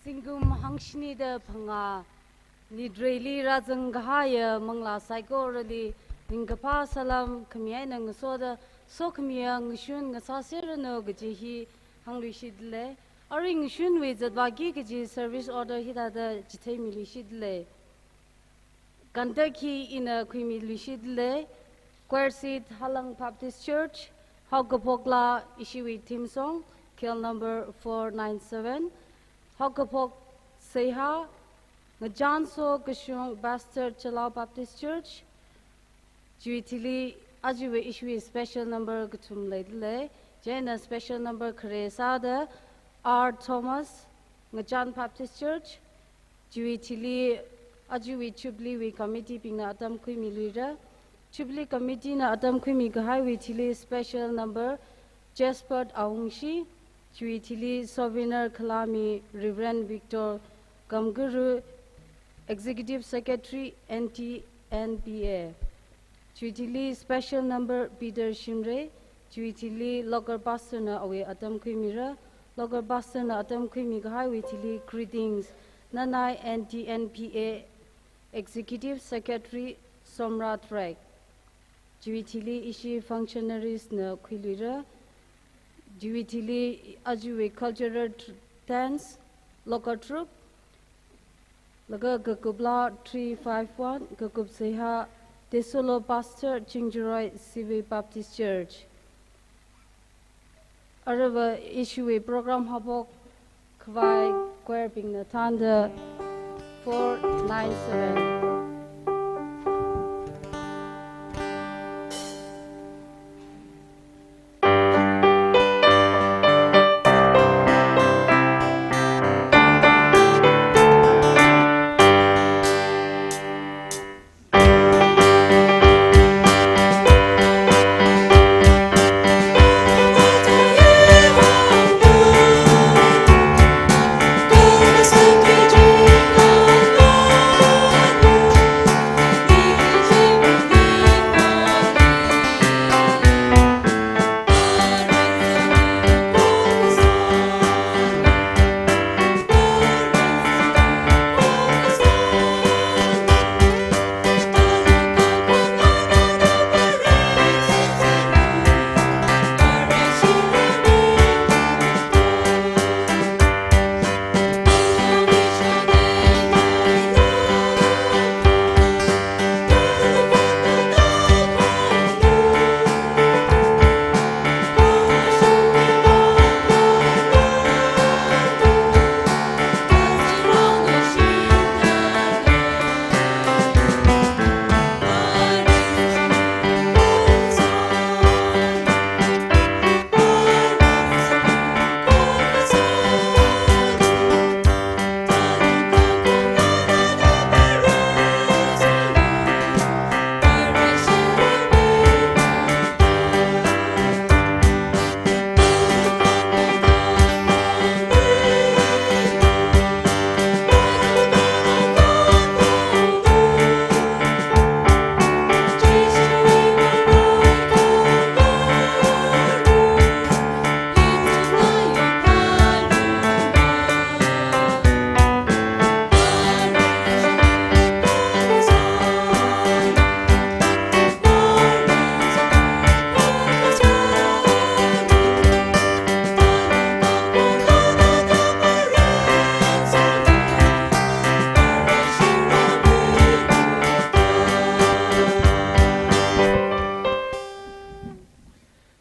Singum hangshni de phanga nidreli razanghaya mangla psychorally ningapa salam khmiya nang so da so khmiya ngshun ngasaserno gjihi hanglishidle aring shun we zadwagi gji service order hida da jithai milishidle Gandaki in a Quimilishidle, Quersit Halang Baptist Church, Hogapokla Ishiwi Theme Song, kill number 497, Hogapok Seha, Najanso Kashung Bastard Chalao Baptist Church, Juitili Ajuwe Ishiwi special number Gutum Ledle, Jena special number Kresada, R. Thomas, Najan Baptist Church, Juitili Ajuwi Chubli we committee ping na atam kui milira Chubli committee na atam kui mi gahai we chili special number Jasper Aungshi Chui chili Sovereign Kalami Reverend Victor Gamguru Executive Secretary NTNPA Chui chili special number Peter Shimre Chui chili local pastor na awe atam kui mira local pastor na atam kui mi gahai we chili greetings Nanai NTNPA Executive Secretary Somrat Rek, Juitili Ishi functionaries na Quilira, Juitili Ajuwe cultural dance, local troop, Laga Gakubla 351, Gakub Seha, Desolo Pastor, Chingjuroy Civi Baptist Church. Arava issue program habok Kwai Querping na Tanda 497.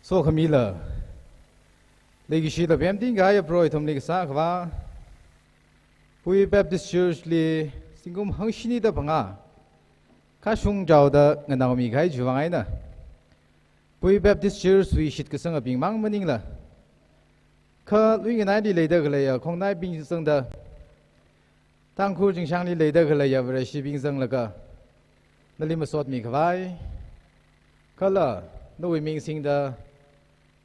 So Camila, Legi she the Bamting Guy Pro Tomlik Sakva, Pui Baptist Church Li Singum Hangshini the Panga, Kashung Jau the Naomi Gai Juvaina, Pui Baptist Church we should Kasanga Bing Mang Manila, Ka Louis and I later Galaya, Kong Nai Bing Sung the Tanku Jing Shangli later Galaya, where she being sung like a the Limasot Mikavai, Color, no we mean sing the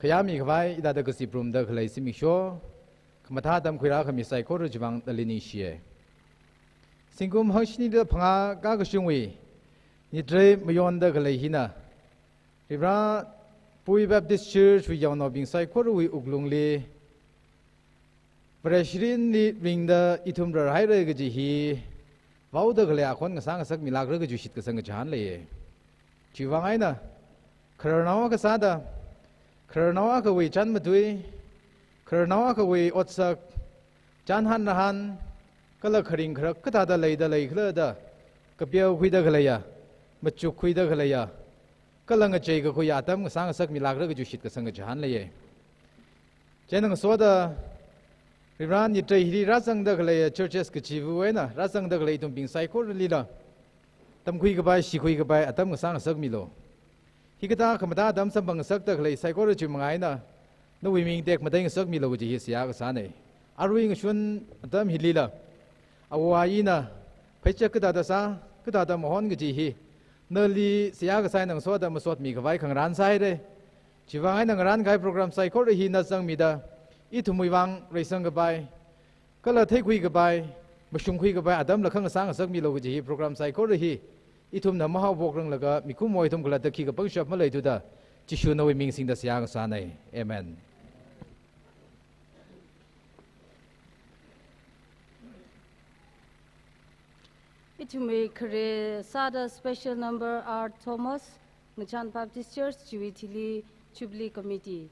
Kayami Kavai, that the Gossiprum the Kalai Show, Kamatatam Kuraka Misai Korujang the Linishie. Singum Hoshni the Panga Gagashungwi, Nitre Mayon the Kalahina. Ribra Pui Baptist Church, we are not being Sai Koru Uglungli ประชรินนี่ริงเดออิทุมระไรเลยก็จะฮีว้าวเด็กเลยอาคนก็สร้างสักมิลากเลยก็จะชิดก็สังกจานเลยชีวะไงนะครานาวก็สาดาครานาวก็วิจันมาด้วยครานาวก็วิอดสักจันหันหันก็ละคริงครักก็ตาดเลยก็เลยดาก็เปียวคุยเด็กเลยอะมาจุกคุยเด็กเลยอะก็ลังใจก็คุยอาตมก็สร้างสักมิลากเลยก็จะชิดก็สังกจานเลยเจนังสวดาริบรานยิ่งใจฮีรัสังเด็กเลยเชิร์ชก็ชีวิตนะรัสังเด็กเลยต้องเป็นไซโคลีละตั้มคุยกับไปสิคุยกับไปอาตมก็สร้างสักมิโลฮิกตาขมตาดำสัมบังสักเด็กเลยไซโคลีจิมังไงนะนู่นวิมิงเด็กมาได้สักมิโลก็จะเสียก็สานเลยอารุยงชวนอาตมฮิลีละอาวายีนะไปเจอก็ได้ซะก็ได้มหันก็จะฮีเนลีเสียก็ใส่หนังสวดมาสวดมีกับไว้ขังร้านใส่เลยชีวะไงหนังร้านขายโปรแกรมไซโคลีฮีนัดสังมีดาอีทุ่มวิวังเรื่องสังกับไปก็เลยเทคุยกับไปมาชุมคุยกับไปอาดัมละข้างสังสักมีโลกจีโปรแกรมไซโคโลจีอีทุ่มน้ำมหาบอกเรื่องละก็มีคุ้มมวยทุ่มก็เลยตะกี้กับปังชับมาเลยทุดาจิชูนวิมิงสิงดัสยางสานายเอเมนอีทุ่มมีครีซาดา special number R Thomas นุชัน Baptist Church จูวิทิลีจูบลีคอมมิตี้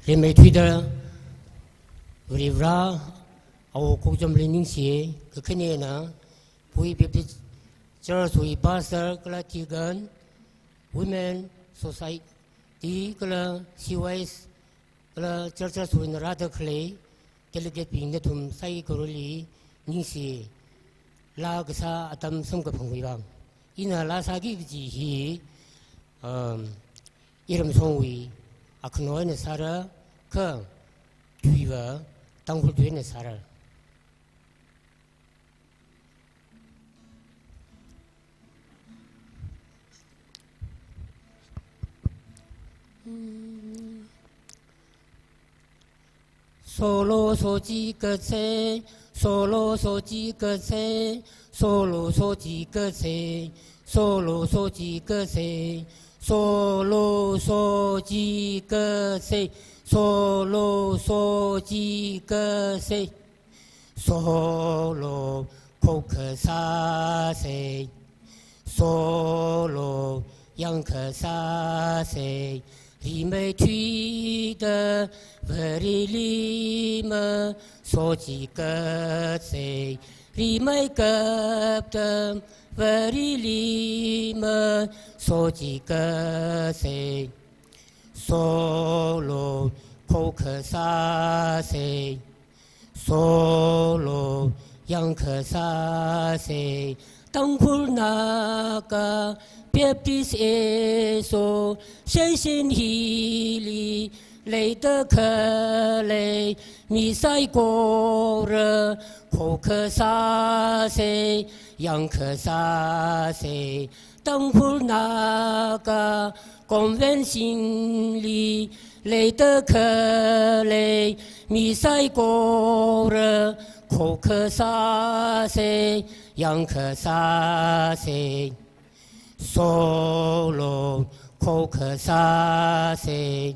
เรื่องไม่ทุยเดอร์ริบราเอาคุกจำเริญนิ่งเสียก็แค่นี้นะผู้ที่เป็นเจ้าสุยบาสเตอร์ก็ละที่กัน women society ก็ละ CYS ก็ละเจ้าสุยนราดเคลย์ก็เลยเกิดเป็นทุ่มไซโคโลจีนิ่งเสียลากษาอัตมสมกับพงวิบังอินาลาสากิวิจิฮีอิรมสงวีอักน้อยในสาระก็ดูว่าตั้งหุ่นด้วยในสาระโซโลโซจิกเซโซโลโซจิกเซโซโลโซจิกเซโซโลโซจิกเซโซโลโซจิกเซโซโลโซจิกเซโซโลโคกซาเซโซโลยังคซาเซ里美去的不里里么说几个谁里美个的不里里么说几个谁说罗口可啥谁说罗样可啥谁当铺那个别比谁说谁心里累得可累米赛过热口可啥谁样可啥谁当铺那个公园心里累得可累米赛过热口可啥谁样可啥谁 solo khổ khờ xa se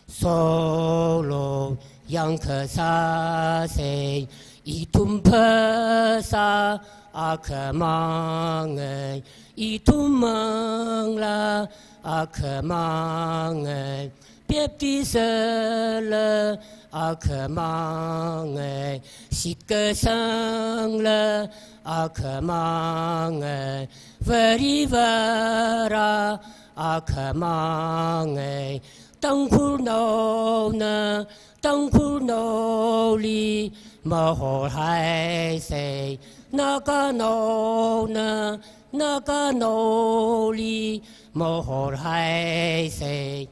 solo yang khờ xa se y tum phơ sa a khờ mang ngài y tum mang la a khờ mang ngài biết đi sơ lơ a khờ mang ngài xịt cơ sang lơ a khờ mang ngài veri vara a khờ mang ngài tăng khu nô na tăng khu nô li mà hồ hai se na ca nô na na ca nô li mà hồ hai se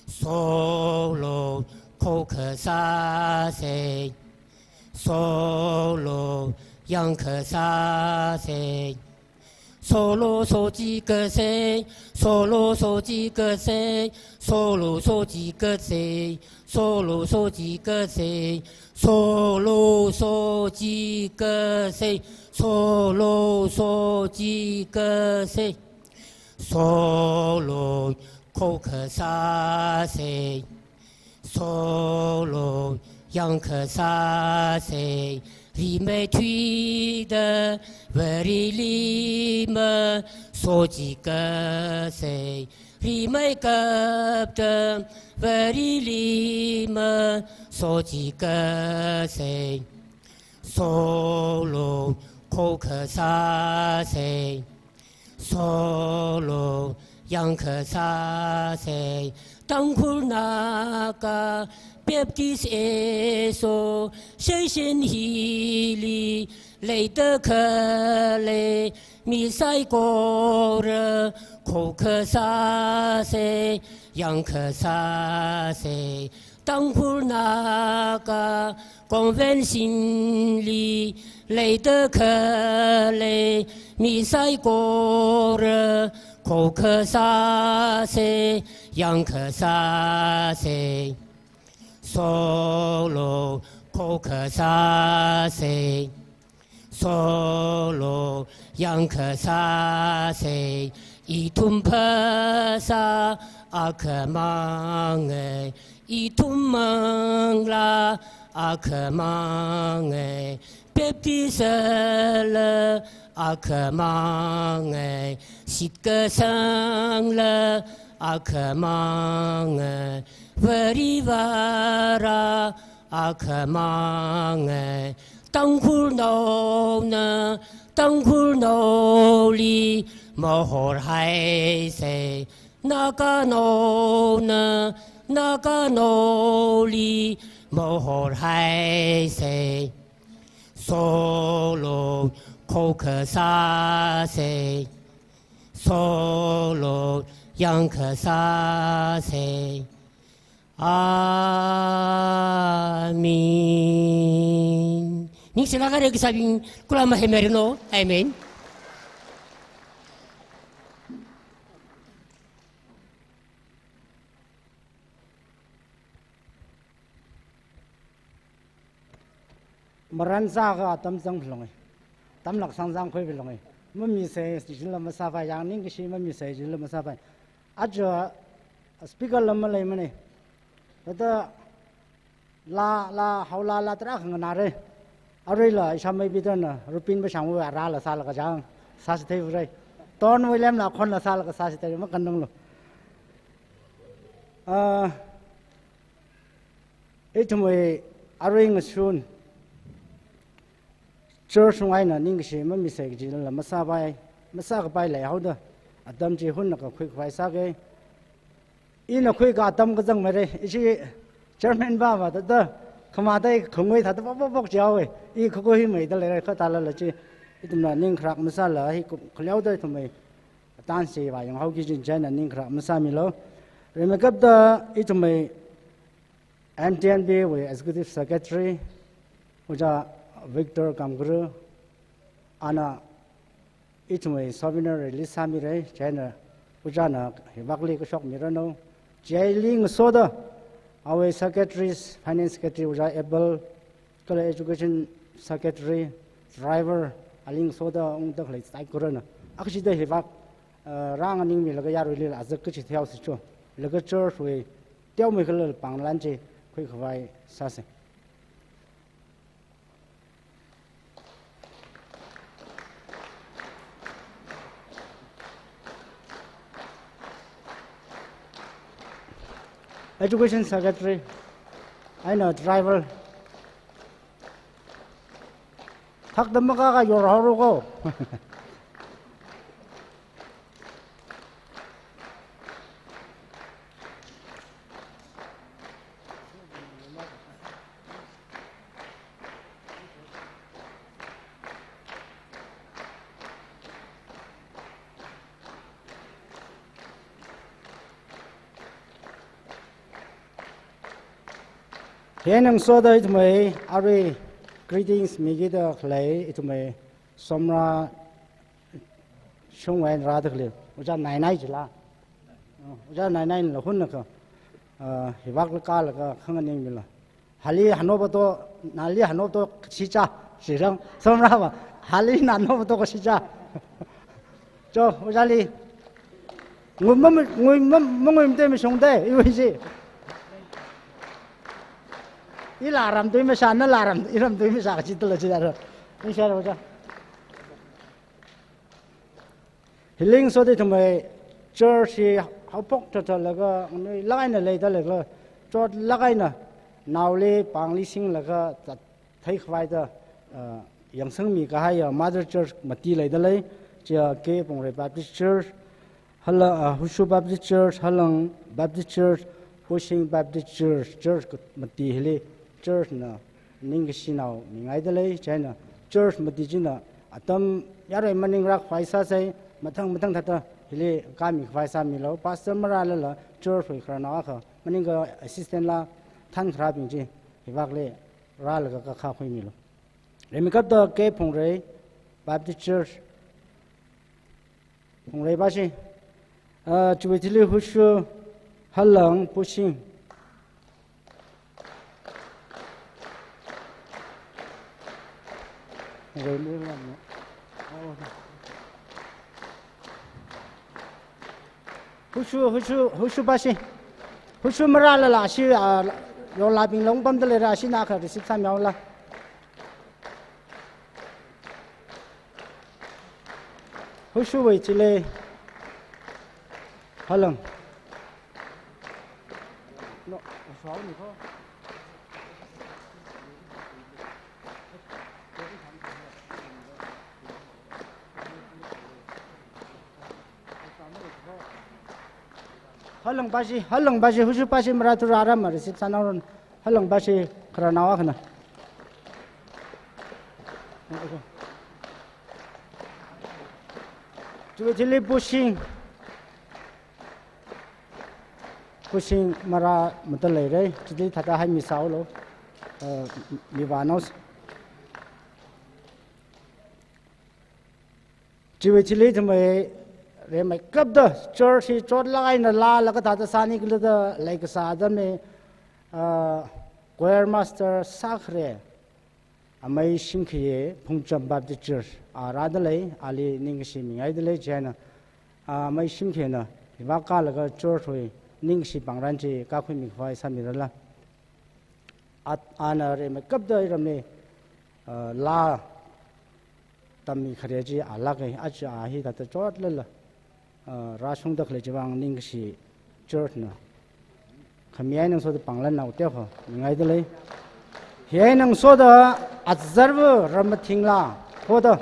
solo khổ khờ xa se solo yang khờ xa se solo so ji cơ se solo so ji cơ se solo so ji cơ se solo so ji cơ se solo so ji cơ se solo so ji cơ se solo khổ khờ xa se solo yang khờ xa se li mê thuy de veri li mê so ji cơ se li mê cấp de veri li mê so ji cơ se solo khổ khờ xa se solo yang khờ xa se tăng khu na ca biết đi se so xây sinh hi li lấy đỡ khờ lệ mi sai cô rơ khổ khờ xa se yang khờ xa se tăng khu na ca công viên sinh li lấy đỡ khờ lệ mi sai cô rơ khổ khờ xa se yang khờ xa se solo khổ khờ xa se solo yang khờ xa se y tum phơ sa a khờ mang ngài y tum mang la a khờ mang ngài biết đi sơ lơ a khờ mang ngài xịt cơ sang lơ a khờ mang ngài veri vara a khờ mang ngài tăng khu nô na tăng khu nô li mà hồ hai se na ca nô na na ca nô li mà hồ hai se solo khổ khờ xa se solo yang khờ xa se amin. Ning silakan lagi sabing kulama hemerino. Amen. Maran zaga tam sang phlongai tam lak sang sang khoi phlongai mami se jila masafa yang ning ki mami se jila masafa ajo speaker lam lai mane ta la haula la tra khang na re aroi la samai bidan rupin ba sang wa ra la sal ka jang sa se thei re ton william la khon la sal ka sa se thei ma kan nong lo etumwe aroi ngasun church ngai na ning she ma mi se ji la ma sa bai lai hau da adam ji hun na ka khoi khwai sa ge in a khoi ka tam ka jang ma re ji chairman ba ba da khama dai khongoi tha da bok jaw e I kho hi mai da le kha ta la chi itum na ning khrak ma sa la hi khliao da thmai tan se ba yang hau ki jin jan na ning khrak ma sa mi lo re me kap da itum mai MTNB we executive secretary uja Victor Kamguru ana itmei souvenir release samire china ujana hibakli ko shok mirano jailing soda our secretaries finance secretary uja able college education secretary driver aling soda ung dak lai sai korana akshi da hibak rang anh mình là cái yaro li là rất cái chỉ theo sự cho là cái chơi rồi tiêu mình cái là bằng lan chơi khơi khơi sao sẽ Education Secretary, I know driver. Thắc đâm mắc cáiyor horo go. Hiện năng số đó itu mấy, ari greetings migi đó lấy itu mấy, somra xung quanh ra được liền, uja nai nai chỉ là, uja nai nai là hun nữa, hivak là cả là cái không anh em là, hali hano bắt đầu, nali hano bắt đầu xí cha, xí răng, somra mà, hali nano bắt đầu xí cha, cho uja li, người mông tên sống thế, yêu gì? Ini laram tu ini sana laram, iram tu ini sakit itu lah cedera. Ini siapa macam? Healing so tu cuma church hapok tu laga, lagai na lei tu laga, chot lagai na, nauli pangli sing laga, thai khwai tu, yang seng mi kahaya Mother Church mati lei tu lei, cia ke Pongrai Baptist Church, halang Hushu Baptist Church, halang Baptist Church, Pushing Baptist Church, church mati heli. Church na ning si nào ngay đó lấy trái na church mà đi chứ na atam yaro maning rak paisa say mathang thata hili kami paisa milo pastor mara la church hoi khana kha maning ga assistant la than khra ping ji hibak le ra la ka kha khoi milo remi kap da ke Pongrai Baptist Church Pongrai ba shi chuitili hushu halang pushing rồi mới làm Hushu basi Hushu mara la si yo la ping long pam de la si na kha si tham yaw la Hushu wei chi le halang no sao ni kho halang basi Hushu basi meratur aram marisi sanaron halang basi kerana awak na cuba cili pushing mara betul leh jadi thata hai misau lo mivanos cuba cili cuma re mai kap da church hi chot lagai na la ka ta sani kle da like sa da me choir master sakre amai singkhiye phungcham Baptist Church ara da lei ali ning si mi ai da lei chena amai singkhe na ba ka la ka church hoi ning si pangran chi ka khoi mi khwai sa mi la at ana re mai kap da ram ne la tammi khare ji ala kai acha hi ta chot la rasung dak le jawang ning si church na khamiai nang so da panglan nau te kho ngai da le he nang so da observe ram thingla ho da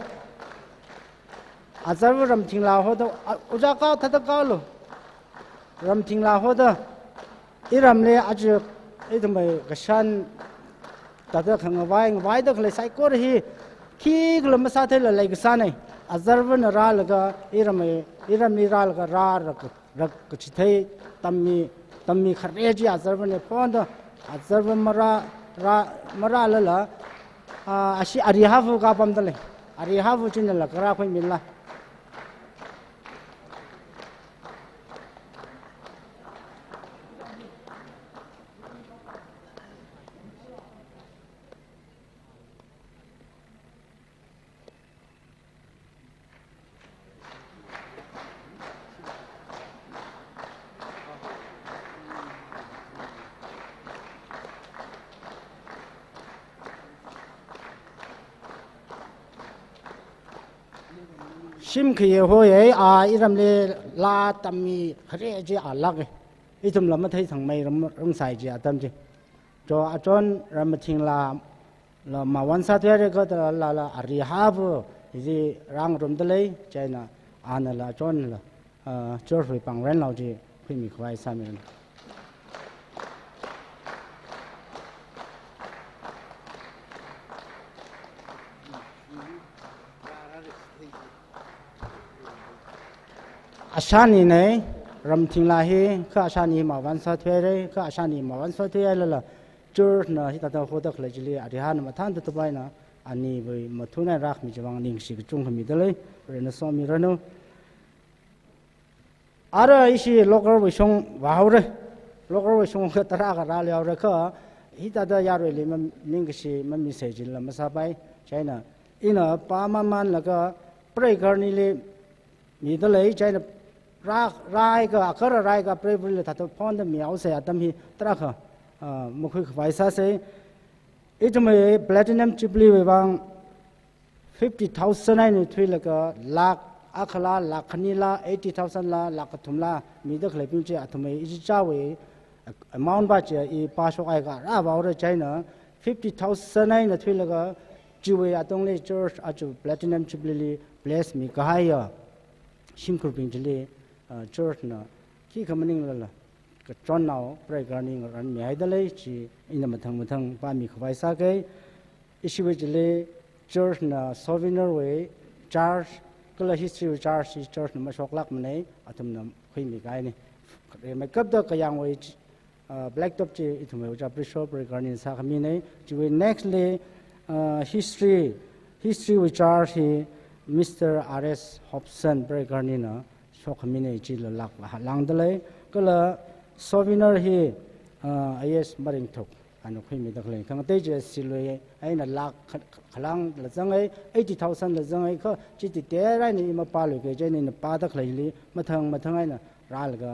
observe ram thingla ho da uja ka tha da ka lo ram thingla ho da iram le aju idum bai gashan ta da khang vai da le sai ko hi ki glo ma sa the le lai gasan ai observe na ra la ga iram ni ra la ga ra rak chi thai tammi khare ji observe ne pon da observe mara la la ashi arihavu ka pam dale arihavu chin la kara khoi min la ชิมขี้หัวเอ๋อีรำเลลาตำมีขเรจีอาลักอีทุมลำมาไทยทั้งไม่รำใส่จีอาตำจีจออาจอนรำมาทิ้งลามาวันสัตย์เรื่องก็ตลาอาริฮาบจีร่างรำตะเลยใจน่ะอันนั้นละจอนละจอร์ฟิปังเรนเราจีคุยมีควายสามีอาชานีเนี่ยรำทิ้งลาเฮข้าอาชานีมาวันสัตย์เลยข้าอาชานีมาวันสัตย์เลยละจอร์นะที่ตาโคตรเลยจีเลยอาริฮานมาท่านตัวไปนะอันนี้ไปมาทุนรักมีจวังนิ่งสิกจุงขมิดเลยเรนสอมีเรนูอะไรสิโลกเราไปชงว้าวเลยโลกเราไปชงก็ตระกันอะไรเอาเลยก็ฮิตาได้ยารุเลยมันนิ่งสิมันมีเศษจินละมาสบายใช่นะอินะป้ามันแล้วก็เปรย์กันนี่เลยมีตัวเลยใช่นะรักรายก็อักขระรายก็เปรย์เลยถ้าตัวพ่อจะมีเอาเสียตั้มฮีตระก็มุขไฟซาเซอีทำไมแพลตินัมชิปลีไปบ้าง50,000นี่ทุยแล้วก็ลักอัคลาลักขณีลา80,000ลาลักทุมลามีเด็กเลยพิมพ์เจ้าทำไมอีจ้าเวมาวน์บัจเจอีปาชกไอก็ราบเอาเลยใจนะ50,000นี่ทุยแล้วก็จิวเวอตรงนี้จอร์จอาจูแพลตินัมชิปลีเพลสมีก็ให้ยาชิมครูพิมพ์เจลีจอร์จนะที่คำนึงเลยก็จอนเอาเปรย์การนิ่งรันมีให้ได้เลยจีอินมาทั้งป้ามีขวายสักอิชิวิจเลยจอร์จนะโซวินเนอร์เวจาร์จก็เลย history จาร์จจอร์จนะมาชกลักมันเลยอาทุมนะคุยมีไกนี่เรื่องไม่กับตัวก็ยังเวblack top จีอิทุมเวจะปริชอเปรย์การนิ่งสักมีเนี่ยจีเว next เลย history วิจาร์จมิสเตอร์อาร์เอสฮอปสันเปรย์การนิ่งนะชกมีเนี่ยจีละลักหลังได้เลยก็เลยโซวินเนอร์ฮีไอเอสมาริงทุกอันนี้คุยมีตะเลยทั้งเตจสิลุยไอ้นั่นลักขลังละจังไอ้80,000ละจังไอ้ก็จิตเตะไรนี่มาปาลุยเจนี่ปาตะเลยลีมาทั้งไอ้น่ะร้านก็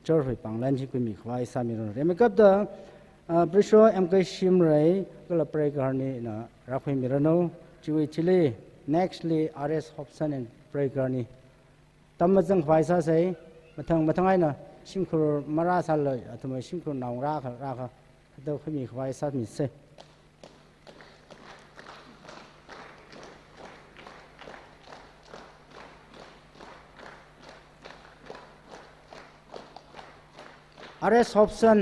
จอร์ฟิปังแลนที่คุยมีควายสามีเราเรียนกับตัวบริษัทเอ็มเคชิมเลยก็ละเปรย์การนี่นะรักคุยมีเราโน้ชีวิตชิลี nextly RS Hobson and เปรย์การนี่ตั้มมาจังควายซะใส่มาทั้งไอ้น่ะชิมครูมาราสันเลยทำไมชิมครูนาวราค่ะเดี๋ยวเขามีควายสัตว์มีเสอาร์เอสฮอปสัน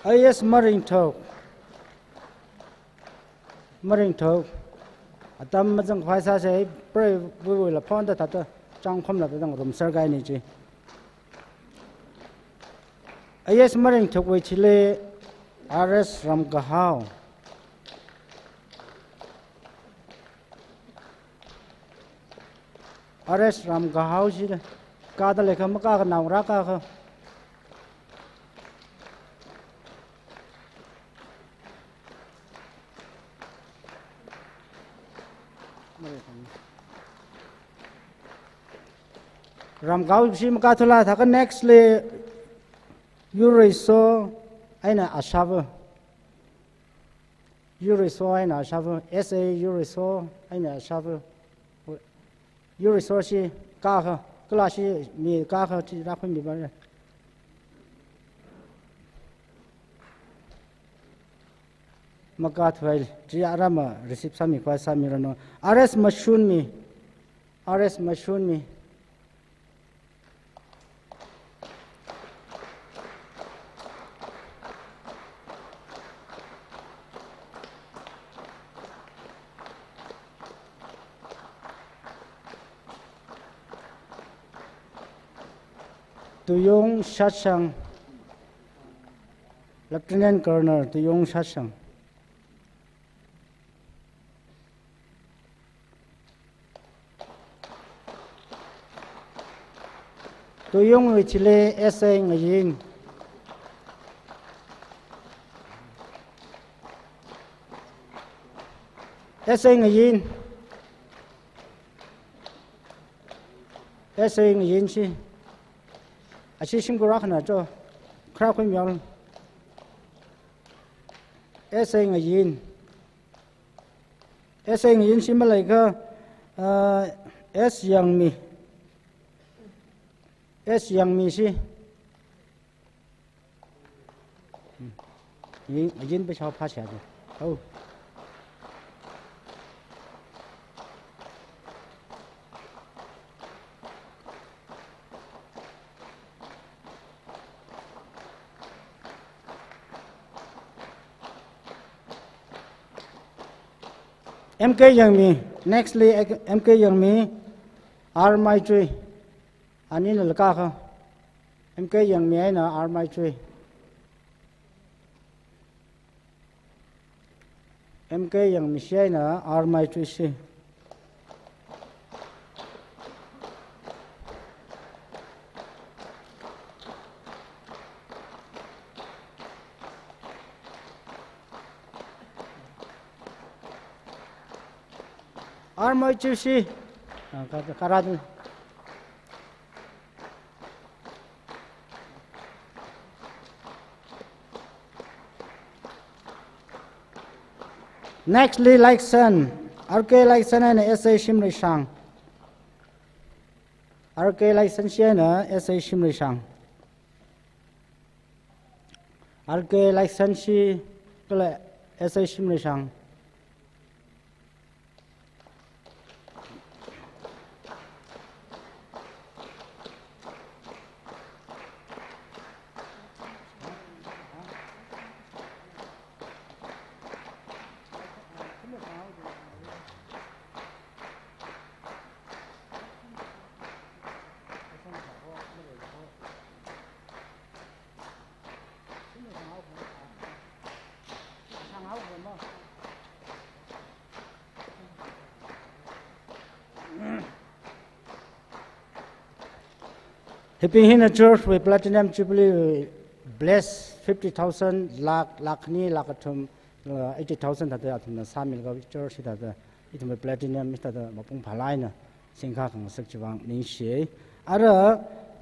ไอเอสมาริงทอกอาตมาจังควายซาเซ่เปรย์วิลพอนต์ตัดจังคมหลับตังรมเสกายนี่จีไอเอสมาริงทอกวิชิเลอาร์เอสรัมกะฮาวอาร์เอสรัมกะฮาวจีเลยกาตะเลขมกากันนาวรักค่ะรำเก้าชิมกาทุลาถ้าก็ next เลยยูริโซไอ้น่ะอาชาบยูริโซไอ้น่ะอาชาบ SA ยูริโซไอ้น่ะอาชาบยูริโซชีกาค่ะกลาชีมีกาค่ะที่รักไม่มีบ้างเลยมากาทุยจีอารามาreceive สามีควายสามีรโน RS มาชุนมีตุยงชัดชัง Lieutenant Colonel ตุยงชัดชังตุยงวิชิเลเอสเองยิงเอสเองยิงสิอาชีพชิมกุรักนะจ๊ะ คราวคุยมีอะไรเองยินเองยินชิมอะไรก็ยังมียังมีสิยินไปชอบพาเสียดูเอา MK yang mi nextly MK yang mi R my tree ani na laka kha MK yang mi ai na R my tree MK yang mi sai na R my tree si armoy chusi karadu nextly like sun RK like sun and SA shimri shang RK like sun shena SA shimri shang RK like sun shi kala SA shimri shang Helping in a church with platinum jubilee bless 50,000 lakh ni lakatum 80,000 that atum na samil ga church that itum platinum is that mapung phalai na singkha khang sak chiwang ning she ara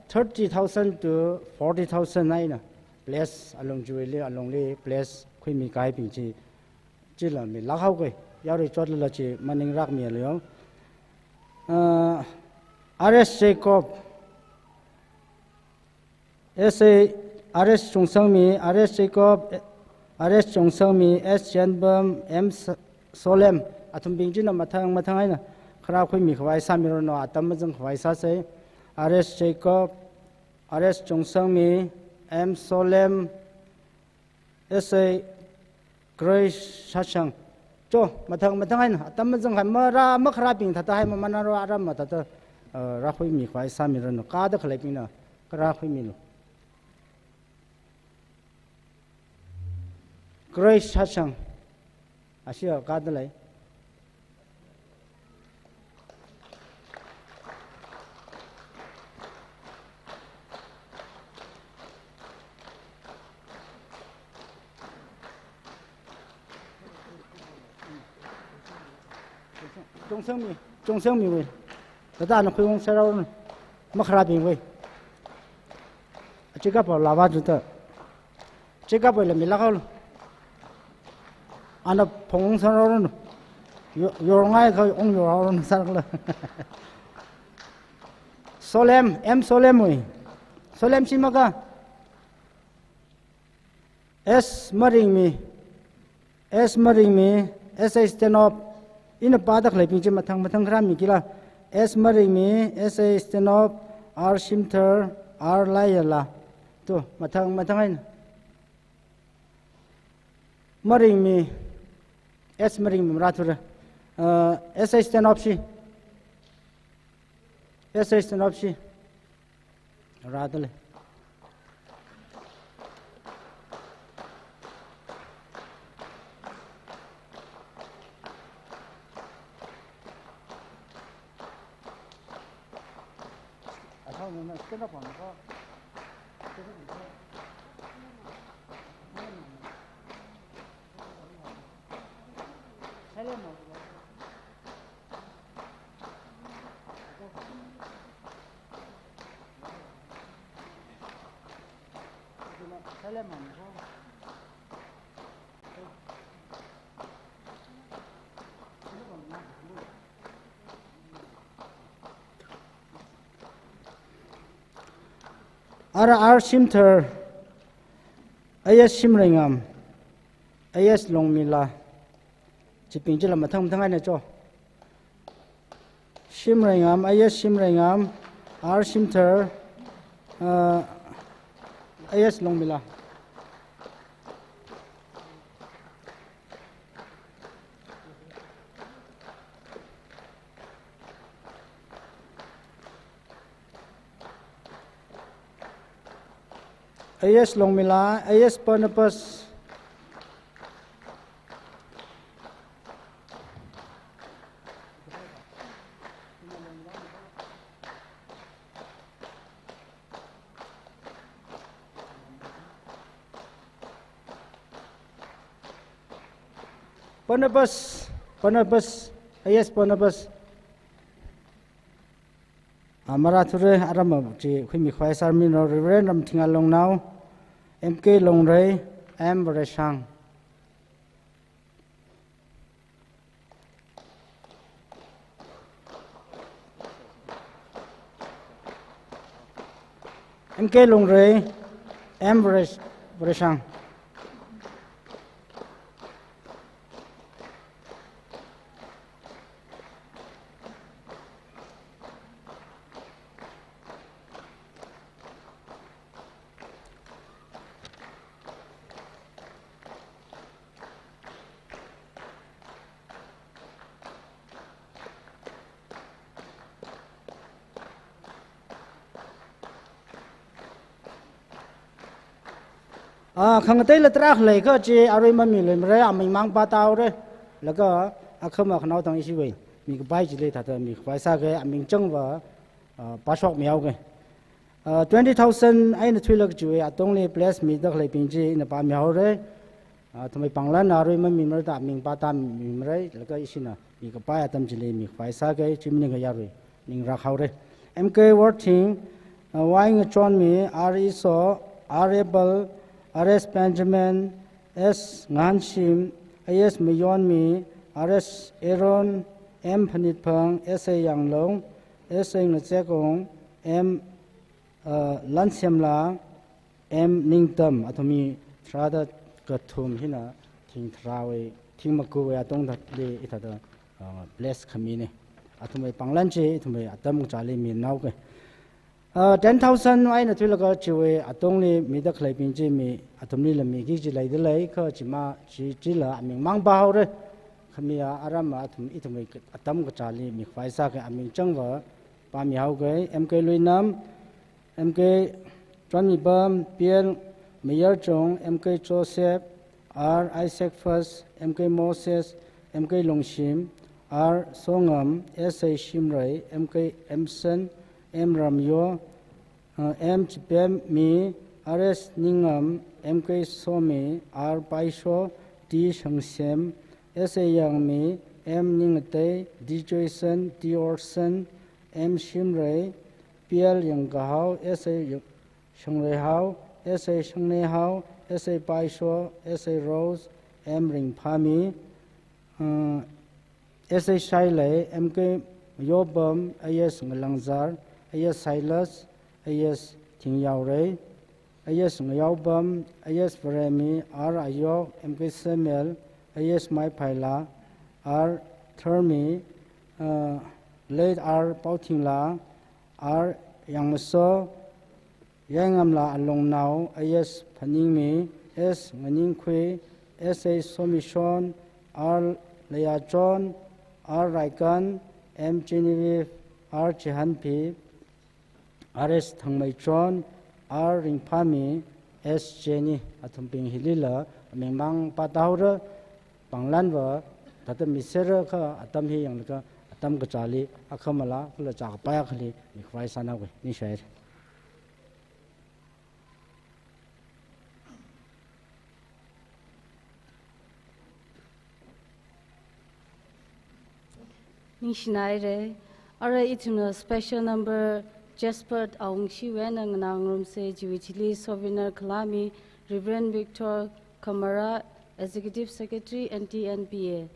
30,000 to 40,000 nai na bless along jubilee along le bless khoi mi kai ping chi chi la mi la hau koi yaw ri chot la chi maning rak mi le RS Jacob SA RS Chongsangmi, RS Jacob, RS Chongsangmi, S Janbam, M Solem, atum bingjin na matang ai na khara khoi mi khwai samiro no atam majang khwai sa se RS Jacob, RS Chongsangmi, M Solem, SA Grace Sachang. Jo matang ai na atam majang hamara makhra ping thata hai manaro aram matata ra khoi mi khwai samiro no ka da khlai ping na khara khoi mi no Grace Hachang Asia Kadalai Chongsangmi we tata no khuyong sarau makhra ping we chika pa lawa juta chika pa le milakaw ana phong sarau yorngai ka ong yorau sarla Solem M Solem we Solem simaka S maring mi S stand up in a padak lai pinche matang khram mi kila S maring mi S stand up R shimter R layala to matang ai maring mi S maring mi rathura S stand up shi radale stand up on R Shimter AS Shimringam AS Longmila chỉ bình chỉ là một thông này cho Shimringam AS Shimringam R Shimter AS Longmila AS Longmila AS Barnabas Barnabas AS Barnabas Amarathure aram chi khimi khwai sarmi no reverend ram thinga long now MK long rei M Resang MK long rei M Resang khang tây là trắc lấy cái gì ở đây mà mình lấy rồi mình mang ba tàu rồi là cái không mà khâu thằng ý vậy mình cái bài chỉ lấy thật mình phải sao cái mình trông vào ba sọc mèo cái 20,000 ai nó thuê được chú ý tông lấy place mình được lấy bình gì nó ba mèo rồiทำไมปังล้านอะไรมันมีมันแต่มีปาตามมีอะไรแล้วก็อีสินะมีกระป๋าตามจิเลมีไฟสักจิมนึงก็ยารุยนิ่งรักเขาเลย MK Worthing วายงจอนมี RISO Arable RS Benjamin S Nganshim AS Mayon mi RS Aaron M Phanit Phang SA Yang Long SA Ngachekong M Lansiamla M Ningtam athomi trada kathum hina thing thrawe thing makuwa tong that le ithada bless khamine athumai panglan che thumai atam chale mi naw ke 10,000 ai na thula ka chiwe atong le mi da khlai pin che mi athumni la mi gi ji lai de lai kha chima chi la aming mang ba haw re khamia arama athum ithumai atam ka chale mi khwai sa ke aming changwa pa mi haw ke MK Luinam MK Johnny Bam Piel Mayor Chong, MK Joseph, R. Isaac First, MK Moses, MK Longshim, R. Songam, S.A. Shimrai, MK Emson, M. Ramyo, M. Chipem Mi, R.S. Ningam, MK Somi, R. Paisho, D. Shangsem, S.A. Yangmi, M. Ningate, D. Jason, D. Orson, M. Shimrai, P.L. Yanggahao, S.A. Shangrehao, S.A. Shangne Hao, S.A. Paisho, S.A. Rose, M. Ring Pami, S.A. Shaile, M.K. Yobam, A.S. Ngalangzar, A.S. Silas, A.S. Ting Yao Rei, A.S. Ngayobam, A.S. Varemi, R. Ayok, M.K. Samuel, A.S. Mai Paila, R. Thermi, Late R. Pautingla, R. Yangmaso, Yangamla along now, AS Paningmi, S. Maningkwe, S.A. Somishon, R. Leah John, R. Raikan, M. Genevieve, R. Jehanpi, R.S. Thangmai John, R. Ringpami, S. Jenny, Atumping Hilila, Mingmang Pataura, Panglanva, Tata Misera, Atam Hiyanka, Atam Gachali, Akamala, Kula Chakapayakli, Mikwai Sanawe, Nishair. Nishnaire, Ara ituna special number Jasper Aung Shiwen and Nangrum se Jivichili Sovereign Kalami Reverend Victor Kamara, Executive Secretary, NTNBA.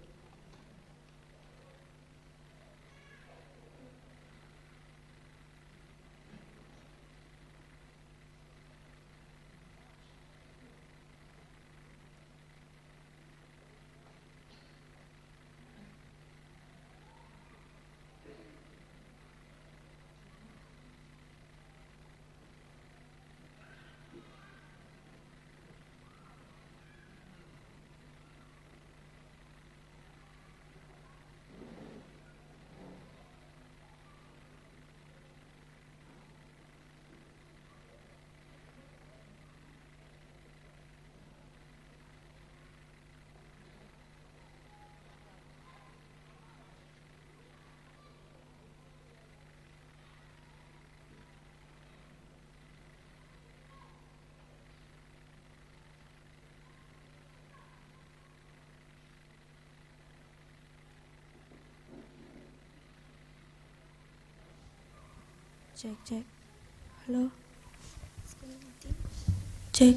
Check, check. Hello? Check.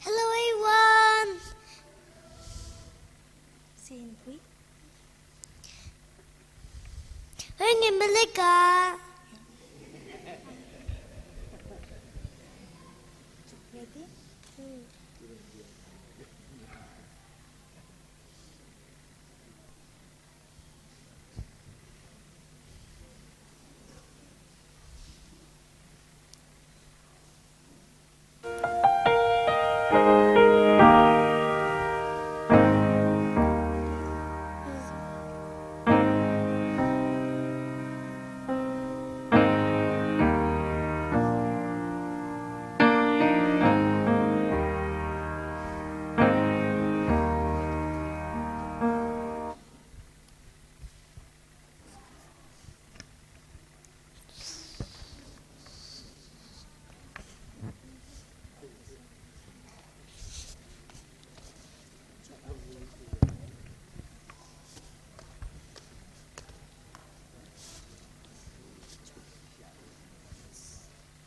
Hello everyone. Xin quý. Hörni Melika. Ready?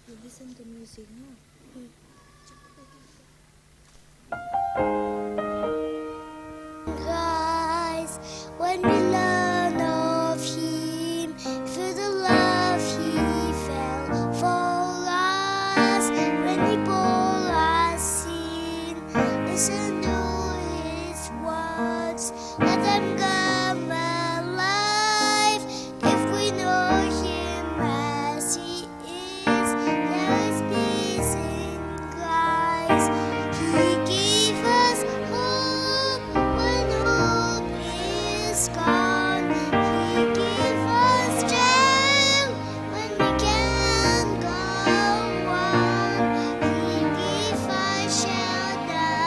You listen to music, no? Guys, when we learn of him, for the love he fell for us, when we bore our sin, listen to his words, let them come alive. If we know him as he is, there is peace in Christ. He gave us hope when hope is gone. He gave us strength when we can't go on. He gave us shelter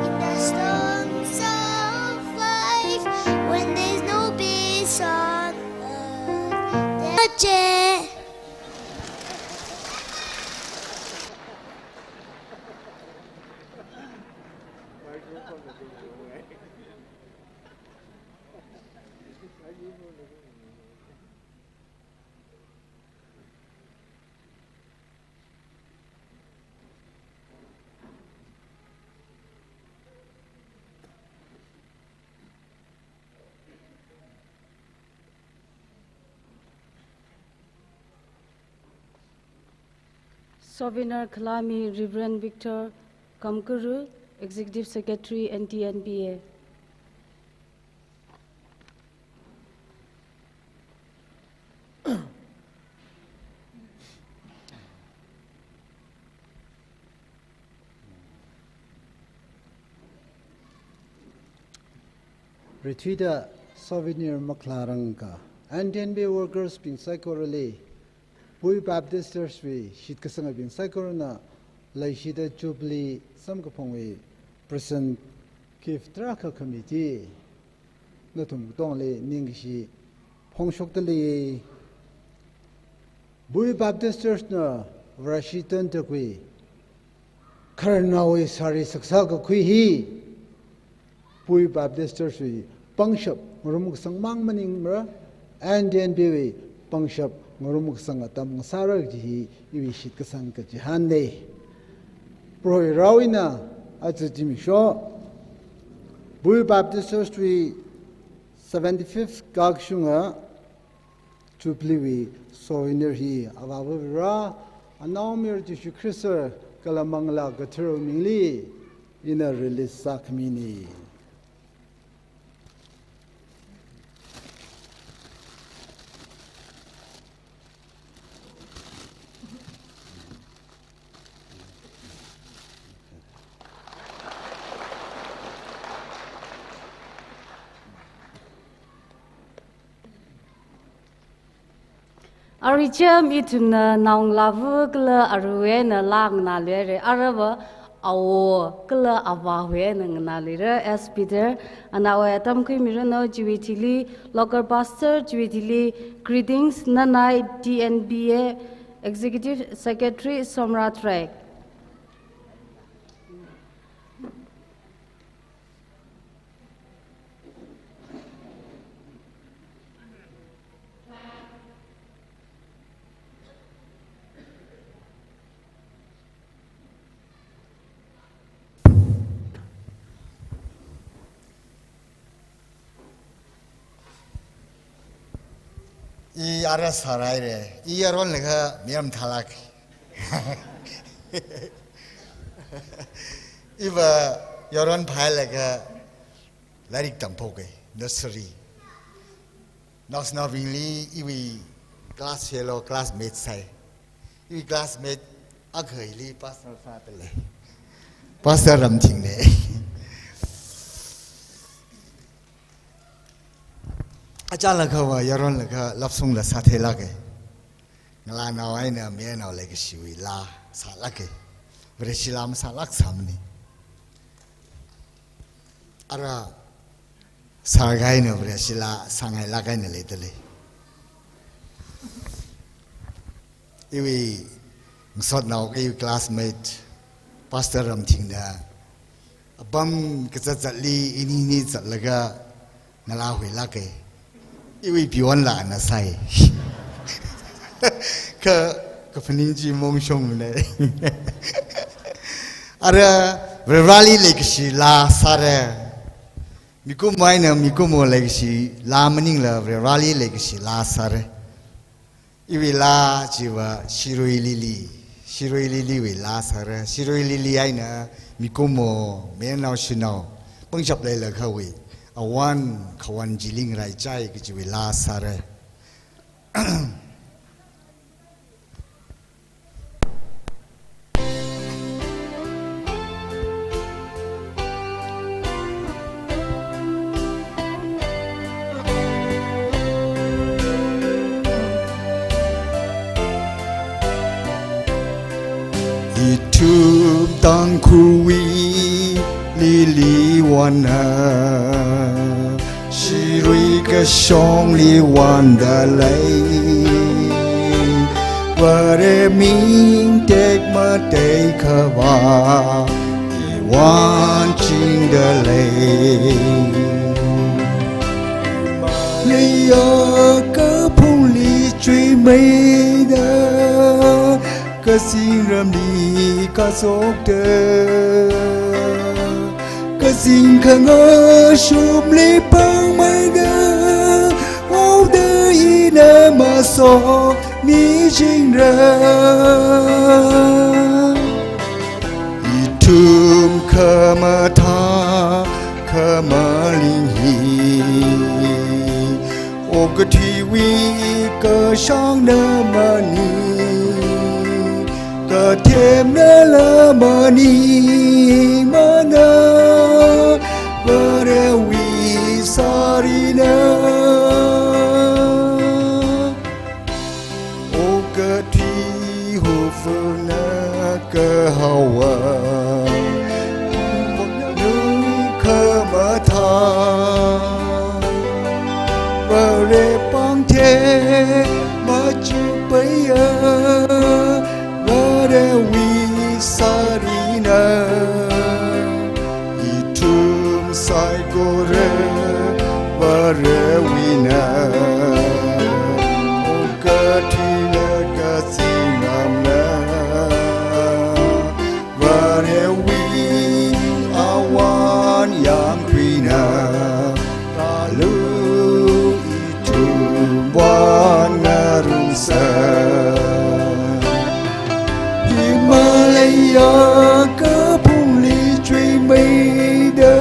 in the storms of life when there's no peace on earth. There's Sovener Kalami, Reverend Victor Kamkuru, Executive Secretary, NTNBA. Retreat Souvenir Maklaranga and NB workers being psychorally. Bui Baptist Church we shit kasanga being psychorona like shita Jubilee some kapongwe present Kif Traka Committee. Notum dongle Ningshi Pongshokdali Bui Baptist Church na Washington to kui Karnawi sari saksaka kui hi Pui Baptist Church wi pangshap ngurumuk sang mang maning mra and then biwi pangshap ngurumuk sang atam sarak ji iwi shit ka sang ka jihan ne pro rawina atu jimi sho Pui Baptist Church wi 75th Gagshunga Jubilee so energy avavira anaumir Jishu Christa kalamangla gatero mili in a release sakmini. Aricham ituna naung lavu kla arwe na lang na lere araba awo kla awawe na lere as Peter anawe atam kui mirano jiwitili local pastor jiwitili greetings nanai DNBA executive secretary Somrat Rek. 이 아라 살아이래 이 여론 내가 미엄 탈락 이봐 여론 발레가 라릭 담포게 너스리 너스나빌리 이위 클래스 헬로 클래스메이트 사이 이위 클래스메이트 아거이리 파스터 사벨레 파스터 람팅네 Acha wa yaron laka lapsung la sathe lage ngala na wai na mie na le shiwi la sa lage breshilam sa lak samni ara sargai na breshila sangai lagai na le tele iwi ngsot na ke classmate pastor ram thingda abam kazatli ini ni zatlaga ngala hui lage iwi piwan la na sai ka paninji mong shong ne ara rali lekshi la sare miku maina miku mo lekshi la maning la rali lekshi la sare iwi la jiwa shiroi lili wi la sare shiroi lili aina miku mo me naw shinaw pangchap le la khawi awan kawan jiling rai chai ke jiwi la sare itu tang kuwi lili wana shirui ka shong li wanda lay ware ming tek ma te ka wa I wan ching da lay liya ka phung li chui mai da ka sing ram ni ka sok de ka sing ka nga shum li pang mai da wow de ina ma so mi ching ra itum ka ma tha ka ma ling hi o ka thi wi ka shang na ma ni ka thêm na la ma ni ma na va re wi sari na o ka thi ho fu na ka hawa nu ka ma tha va re pang the ma chu pai na o ka thi la ka singam na vare wi awan yang kwina kalu itu wanarung sa Himalaya ka pungli chui mây da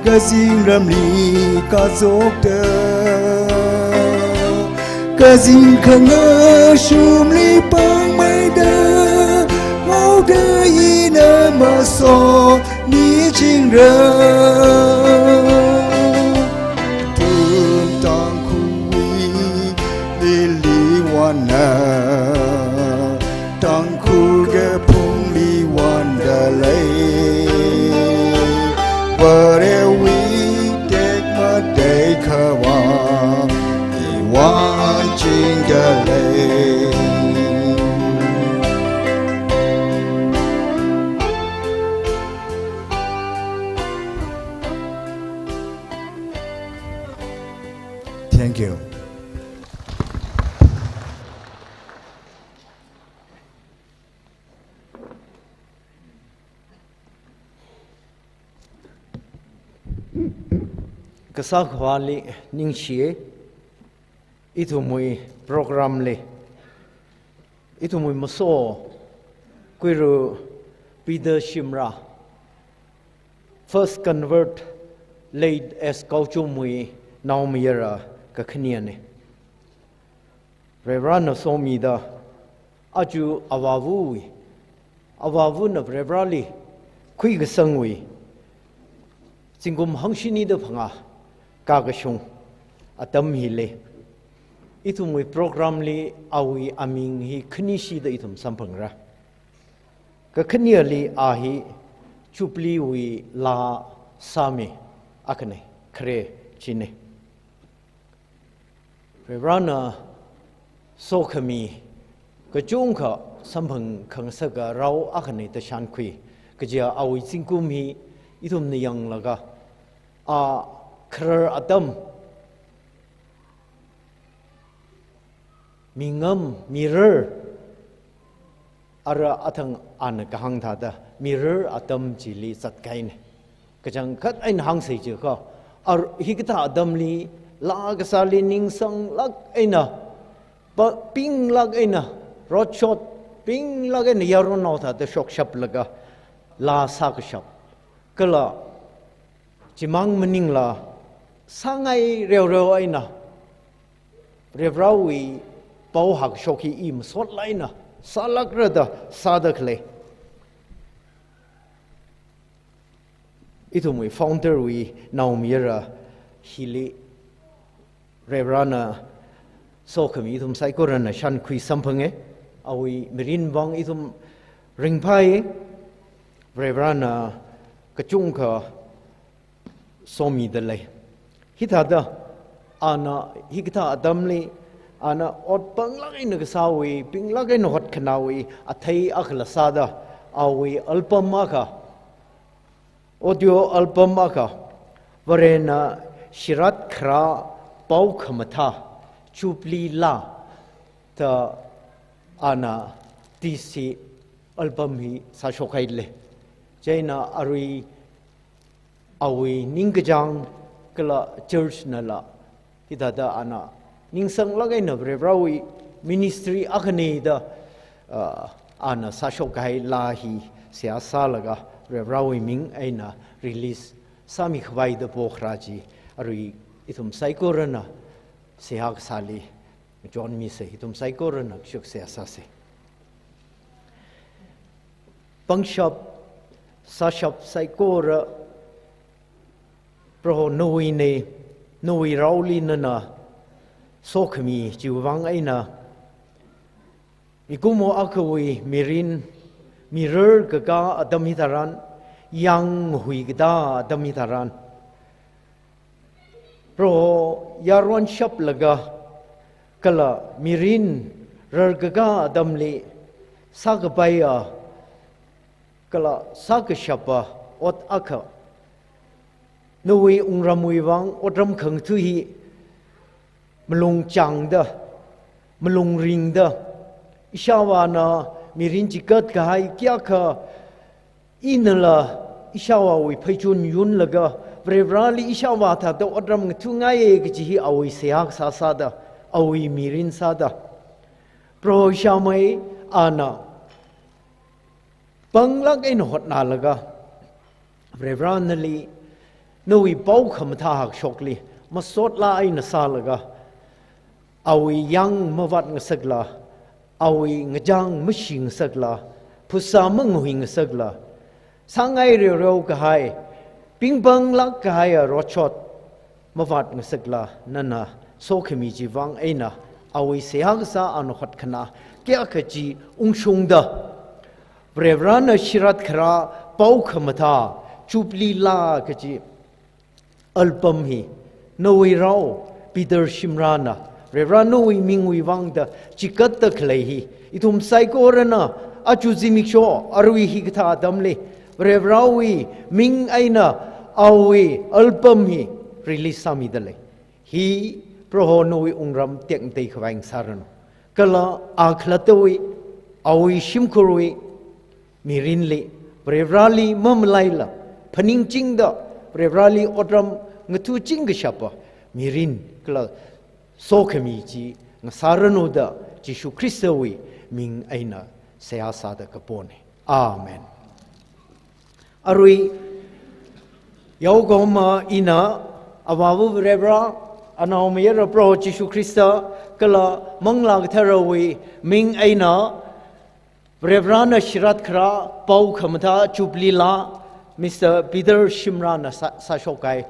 ka singram ni ka zok da ka zin khanga shum li pang mây da mau da ina ma so ni ching ra tum tang kui li li wana tang khu ge pung li wanda lay where we take my day kawa I want ching da lay Thank you. Kasak wali ning shie itu mui program le itu mui maso kuiru Peter Shimra first convert laid as kauchu mui naumira ka khnia ne Reverend Somi da aju awavu na Reverali kui ga sangwi singum hangshini da phanga Kagashung atam hile itu mui program li awi aming hi khnishi da itum sampangra ka khnia li ahi chupli wi la same akne khre chine Reverana sokhami ka chungkha sampang khangsaga raw akne ta shankhui ka ja awi singkum hi itum ne yang laga a khrar atam mingam mirror ara athang an kahang tha da mirror atam chili satkain kajang khat ain hang sei che ka ar hikta adam li la ga sali ning sang lak aina pa ping lag aina rot shot ping lag aina yaron no tha da shok shap laga la sak shap kala chimang mening la sangai reo aina revrawi pau hak shoki im sot laina salak rada sadakle itu mui founder wi naumira hili revrana sokami itum saikorana shan kui sampange awi merin bang itum ringpai revrana kachungka somi dalai hitada ana hikta adamli ana ot panglagay nagsawi pinglagay no hot kanawi athay akhlasada awi alpamaka audio alpamaka varena shirat khra pau khamatha chupli la ta ana tisi album hi sa shokhaile jaina arui awi ningjang kala church nala hidada ana ningsang lagay na brebrawi ministry akane da ana sashokai lahi siasa laga brebrawi ming aina release sami khwai da pokhraji arui itum saikorana sehak sali John mi se itum saikorana shuk siasa se pangshap sashap saikora pro noine noi rauli nana sokhmi jiwang aina ikumo akwi mirin mirror gaga adamitaran yang huigda adamitaran pro yarwan shap laga kala mirin rargaga adamli sagbaya kala sagshapa ot aka Noi ungramui wang otram khang thu hi melong chang da melong ring da ishawa na mirin jikat kai kya kha inala ishawa wi phaichun yun laga brevrali ishawa tha da odram ngai ge ji awi seak sa sa da awi mirin sa da pro shamai ana banglak in hot na laga brevranali noi bau kham tha hak shokli masot la ai na sa laga awi yang mawat ngasagla awi ngajang mishing sagla pusa menghuing sagla sangai reo kahai pingbang lak kahai rochot mawat ngasagla nana sokhemi jiwang aina awi sehag sa anokhat khana kya khaji ungshung da brevrana shirat khara pau khamata chupli la khaji album hi noi rao Peter Shimrana Revrano wi ming wi wang da chikat ta khlei hi itum psycho rana achu jimik sho arwi hi kha damle Revrawi ming aina awi album hi release sami dale hi proho no wi ungram tek tei khwang saran kala akhlatowi awi shimkhurwi mirinli Revrali mamlaila phaning chingda Revrali odram ngatu chingshapa mirin kala sokhemi ji ngasarano da Jishu Kristawi ming aina sayasa da kapone amen arui yawgoma ina awabu rebra anaumiyara pro Jishu Krista kala manglag tharawi ming aina revrana shirat khra pau khamata chublila Mr. Peter Shimrana Sashokai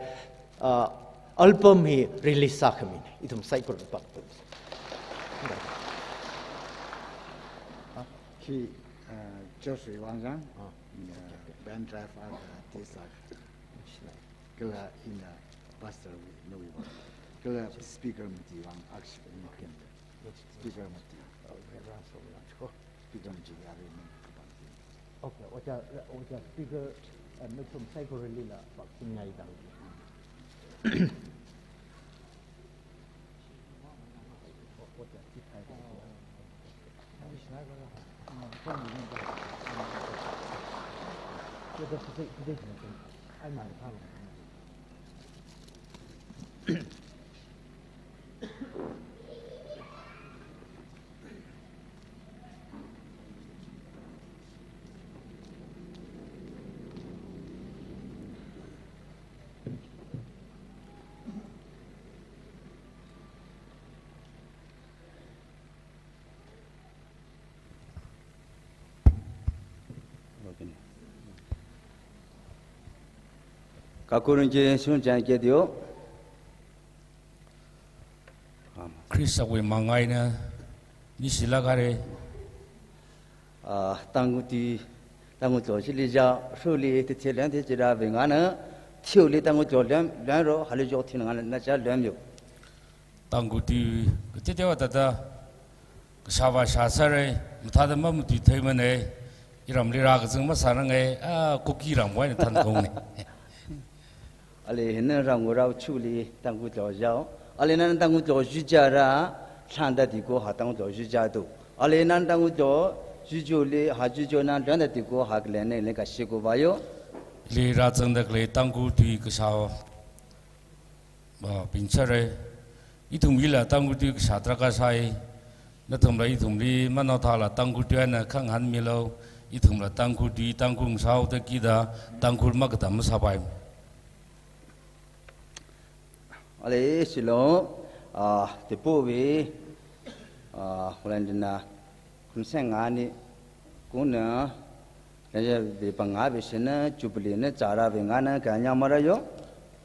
album hi release sakhami itum cycle pak He Joshua Wangang, band drive out Tisak, Gila in a pastor no one. Gila speaker Matiwang actually speaker Mati. Speaker Mati. Okay, what speaker make some cycle release pak singai dang. 가꾸는지 순장께 되어 크리스가 왜 망가이나 니실라가래 당구디 당구 조실리자 술리 티텔한테 지라 뱅아나 티올리 당구 조련 련로 할리조 티는 하는 나자 련요 당구디 그때 되었다 샤바 샤사레 무타다 마무디 테이먼에 이람리라가 정말 사랑해 쿠키랑 와인 탄동네 알레 했는 랑고라우 추리 당구 조자오 알레는 당구 조주자라 산다디고 하당구 조주자도 알레는 당구 조 주주리 하주조난 련다디고 하글레네 내가 시고 봐요 리라정덕레 당구디 그샤오 빈차레 이tumila 당구디 그샤드라가 사이 나tum라 이tum리 만나타라 당구디나 강한 밀로 이tum라 당구디 당궁사오데 기다 당굴마그담 사바이 알레 실로 대포비 홀란드나 군생아니 군나 이제 비방아비시나 주블리네 자라빙아나 가냐마라요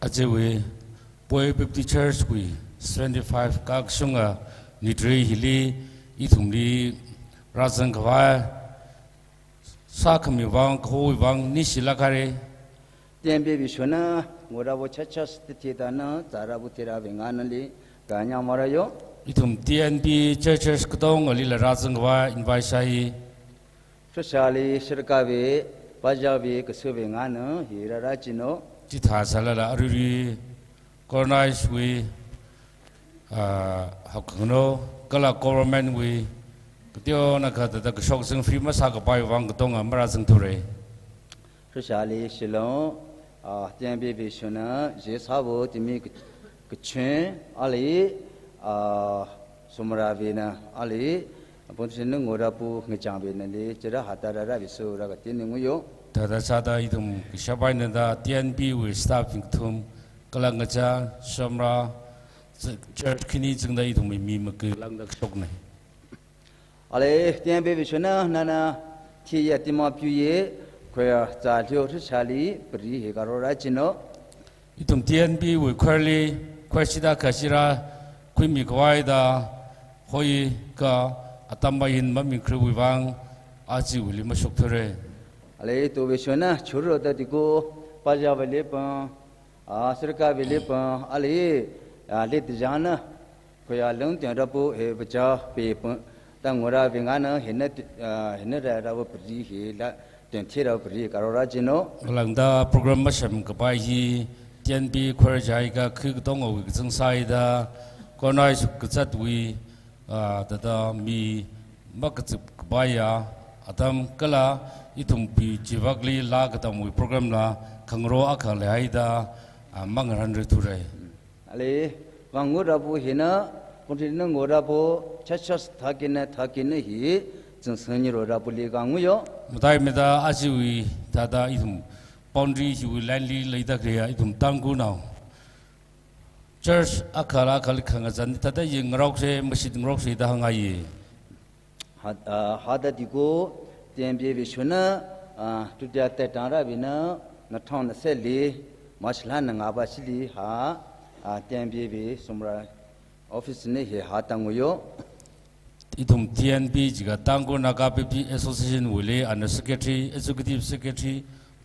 아제웨 보이 비프티 처치 위 75 각숭아 니드레 힐리 이tum리 라정가와 사크미왕 코위왕 니실라카레 템베비쇼나 뭐라고 차차스티다나 자라부티라빙아나리 가냐마라요 이tum TNB churches kdong alila razangwa invaisai 소셜리 시르카베 바자비 그스빙아나 히라라지노 jithasalala aruri cornice we học nó cái là government we cái điều nó cái đó cái shop sinh free mà sao cái bài vang cái tông à mà ra sinh thu rồi rồi sao đi xin lỗi tiền bề bề số nó dễ sao vô thì mình cái chuyện ali sumra về nè ali bọn sinh nó ngồi ra pu người chàng về nè đi chỉ ra hạt ra ra bị sâu ra cái tiền người yêu thật ra sao đây thùng cái shop bài này là tiền bề we staff thùng cái là người cha sumra church kini chúng đây thùng mình mà cứ lăng được shop này ali tiền bề bề số nó nana thì ya tìm mà piu khoe cha liu thứ chali bri he garo ra chino itum tiền bề we khoe khoe sida khasira khui mi kwai da hoi ka atambahin ma min khru wang aji uli ma shok thore ale to be shona churu da diko paja vele pa sarka vele pa ale le tjana khoya long tyan ra po he bacha pe pa ta ngora vingana hinna ra wo pri he la ten thira pri karora jino langda program ma sham ka pai hi tiền bề khoe jai ka khu tong o jing sai da konai su ka chat wi da mi mak chu bai ya atam kala itum pi jiwagli la ka tam wi program la khangro akha le ai da mang ran ri thu re ale wangu ra bu hina kontin ngo ra bu chachas thakine hi jing sani ro ra bu li ga ngu yo mutai me da aji wi da itum boundary hu landly leida kriya itum tangu now church akhala khal khanga jan tada ying rok se masjid rok se da hangai hada digo tiambie bi shuna tu dia ta tara bina na thon se li masla na nga ba sili ha tiambie bi sumra office ne he ha tangu yo itum TNB jiga tangu naga PP association wule and secretary executive secretary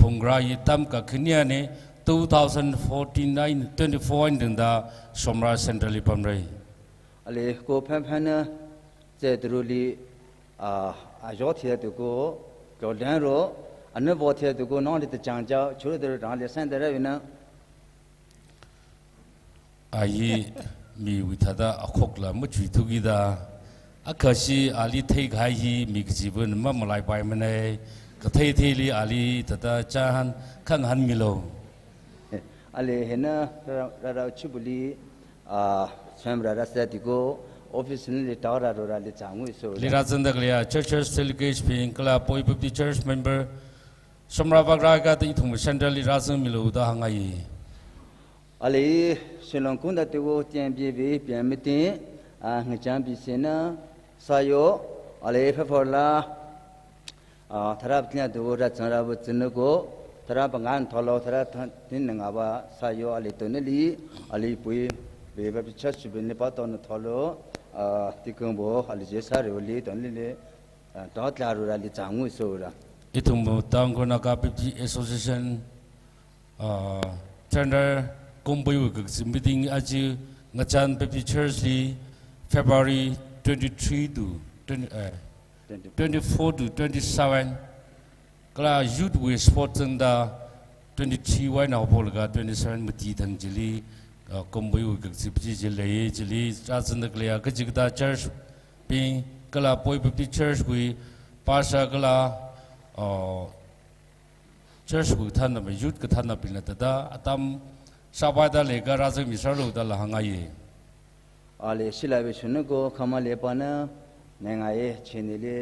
Pungra yitam ka khinia ne 2014-24 in the Somra Central Pamrai. Ale ko phan je druli ajot here to go dan ro anabot here to go no de chang jao churu de ran le san de na ayi mi withada akhokla mu chui thugi da akhashi ali thei ghai hi mi jibun ma malai pai mane ka thei thei li ali tata chahan khang han milo ale hena ra chubuli samra rasa digo office ni tawra ro ra le changu so li razan da glia churches delegate ping kala poi the church member samra bagra ka ti thum central li razan milo da hangai ale selon kunda tego tian bie be pian metin ngcham bi sena sayo ale faforla tharap nya do ra chara bu chnugo thara bangan tholo thara tin nga ba sayo ale to ne li ale pui be ba church be ne pa to no tholo tikung bo ali je sa re li ton le dot la ru ra li changu so ra itum tang ko na ka pi association tender kombai wi ka meeting aji ngachan pi church li February 23 to 24 to 27 kala youth we sports da 23 wai na bol ga 27 mati thang jili kombai wi ka pi jili jili rasan da klia ka jigda church ping kala poi pi church wi pasha kala church wi than na youth ka than na pin la da atam sabada le ga rasan mi salu da la hangai ale silabe shunugo khamale pana nengaye chenile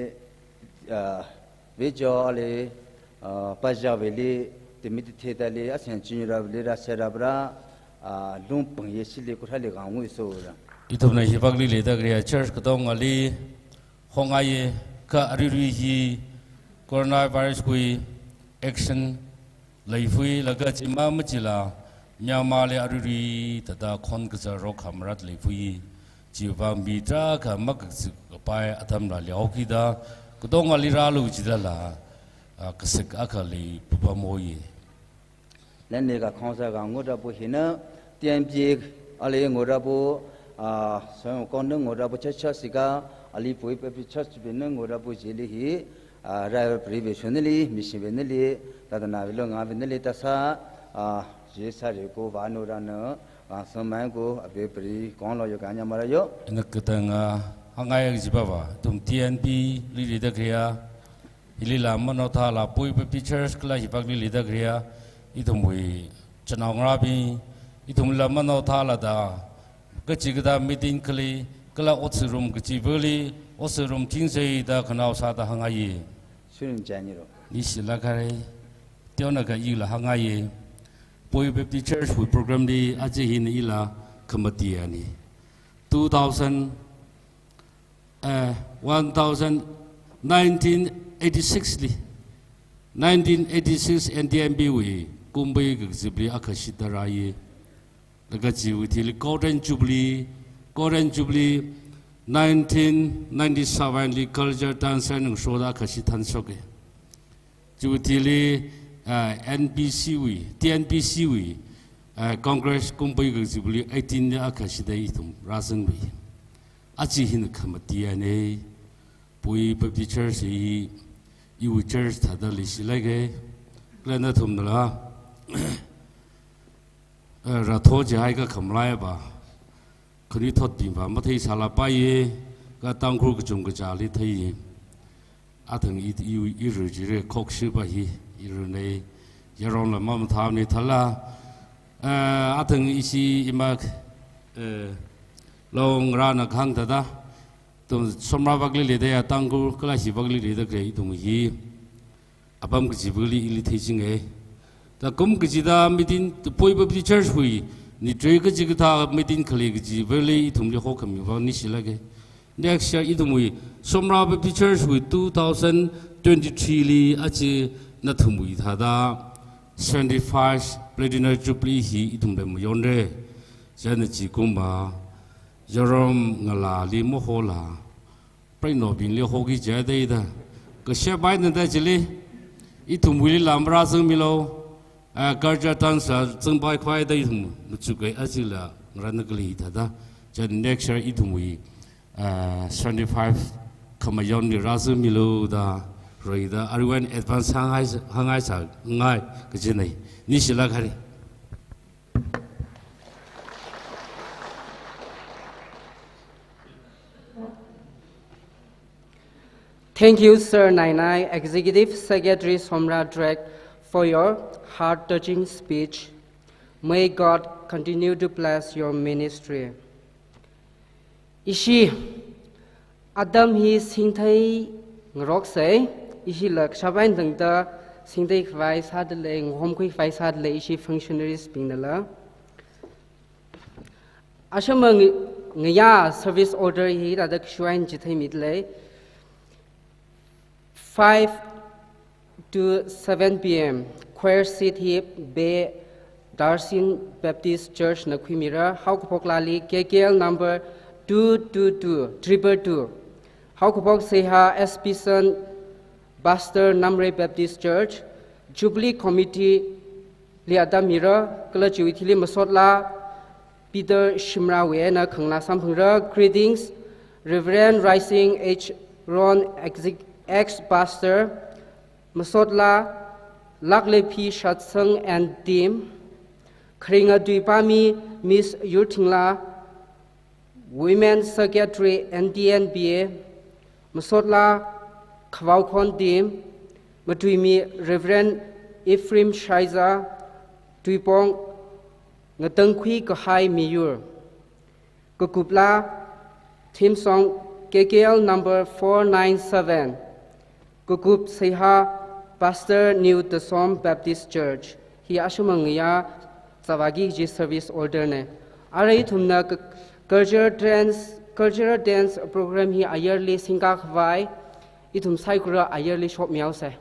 vejo ale pajaveli timiti thedale asen chinura lera serabra lumpang yesile kurhale gangu isora itumna hibagli le da gria church ka dong ali hongaye ka ariri hi coronavirus kui action laifui laga chima machila Myanmar le aruri tada khon ka ro khamrat laifui jiwa mitra ka mak pai atham la liao ki da kudong ali ra lu ji da la kasik akali pupa moyi len ne ka khonsa ga ngoda bu hina tian pie ale ngoda bu so kon ne ngoda bu cha sika ali poi pe cha be ne ngoda bu ji li hi ra professionally missionally tada na lo nga be ne ta sa je sa re ko va no ra no Semain ko abe peri kong lo yo kanya mara yo. Nak ketengah hangai jibawa tum TNP lili da kriya ili lama no tha la pui pe pictures kala hibak lili da kriya itum wi chanau ngabi itum lama no tha la da kachigda meeting kali kala otsurum kachibuli otsurum tingsei da khanau sa da hangai Sunin jani ro. ni sila kare tiona ka ila hangai Pui Baptist Church we program di aje hin ila kematian ni 1986 li 1986 NTMB we kumbai gzibli akashitarai daga jiwiti Golden Jubilee 1997 li culture dance nang shoda akashitan soke jiwiti li NBC we TNPC we Congress kumpai gzibli 18 ya akashida itum rasan we aji hin khamatiya ne pui Baptist Church i yu church thada li silage klana thumla ratho jai ka khamlai ba khani thot din ba mathai sala pai ka tangkhur ka chung ka jali thai athang yu irujire khokshi ba hi irune yaron la mam tham ni thala athang isi imak long rana khang tada tum somra bagli le de tangku kala si bagli le de grei tum hi abam ki bagli ili thijing e ta kum ki da mitin poi Baptist Church hui ni tre ka ji ta mitin khali ki bagli tum le ho kham ba ni silage next year itum hui somra Baptist Church hui 2023 li achi na thumui thada 75 platinum jubilee hi itum le mo yonre jan ji kumba Jerome ngala li mo hola pray no bin le hogi jade da ka she bai na da jili itum wi lamra sang milo garja tan sa zeng bai khwai da itum chu kai asila ran gli da da jan next year itum wi 75 kamayon ni rasu milo da roida arwan advance hangai sa ngai ka jinai ni sila khari Thank you, Sir Nainai, Executive Secretary Somra Drake, for your heart-touching speech. May God continue to bless your ministry. Ishi Adam hi singthai ngrok sei ishi lak shabain dangda singthai khwai sad le ngom khoi khwai sad le ishi functionaries pinala ashamang ngya service order hi radak shwain jithai mitle 5 to 7 p.m. Choir seat here, Bay Darsin Baptist Church, Nakwimira, Haukopoklali, KKL number 222, Haukopok Seha, Espison, Buster, Namre Baptist Church, Jubilee Committee, Liadamira, Kalajuitili Masotla, Peter Shimrawe, Kangla Sampungra, greetings, Reverend Rising H. Ron, ex-pastor, Masotla, Lakle P. Shatsang and team, Kringa Duipami, Miss Yurtingla, Women's Secretary NDNBA, Masotla, Kvaukon team, Matuimi Reverend Ephraim Shaiza, Duipong, Ngatangkwi Kahai Miyur, Kukupla, Team Song KKL number 497. Kukup Seha, Pastor New Tesom Baptist Church. He Ashumangya Savagi Ji service order ne. Arai thumna cultural dance program he yearly singak vai. Itum saikura yearly shop miao se.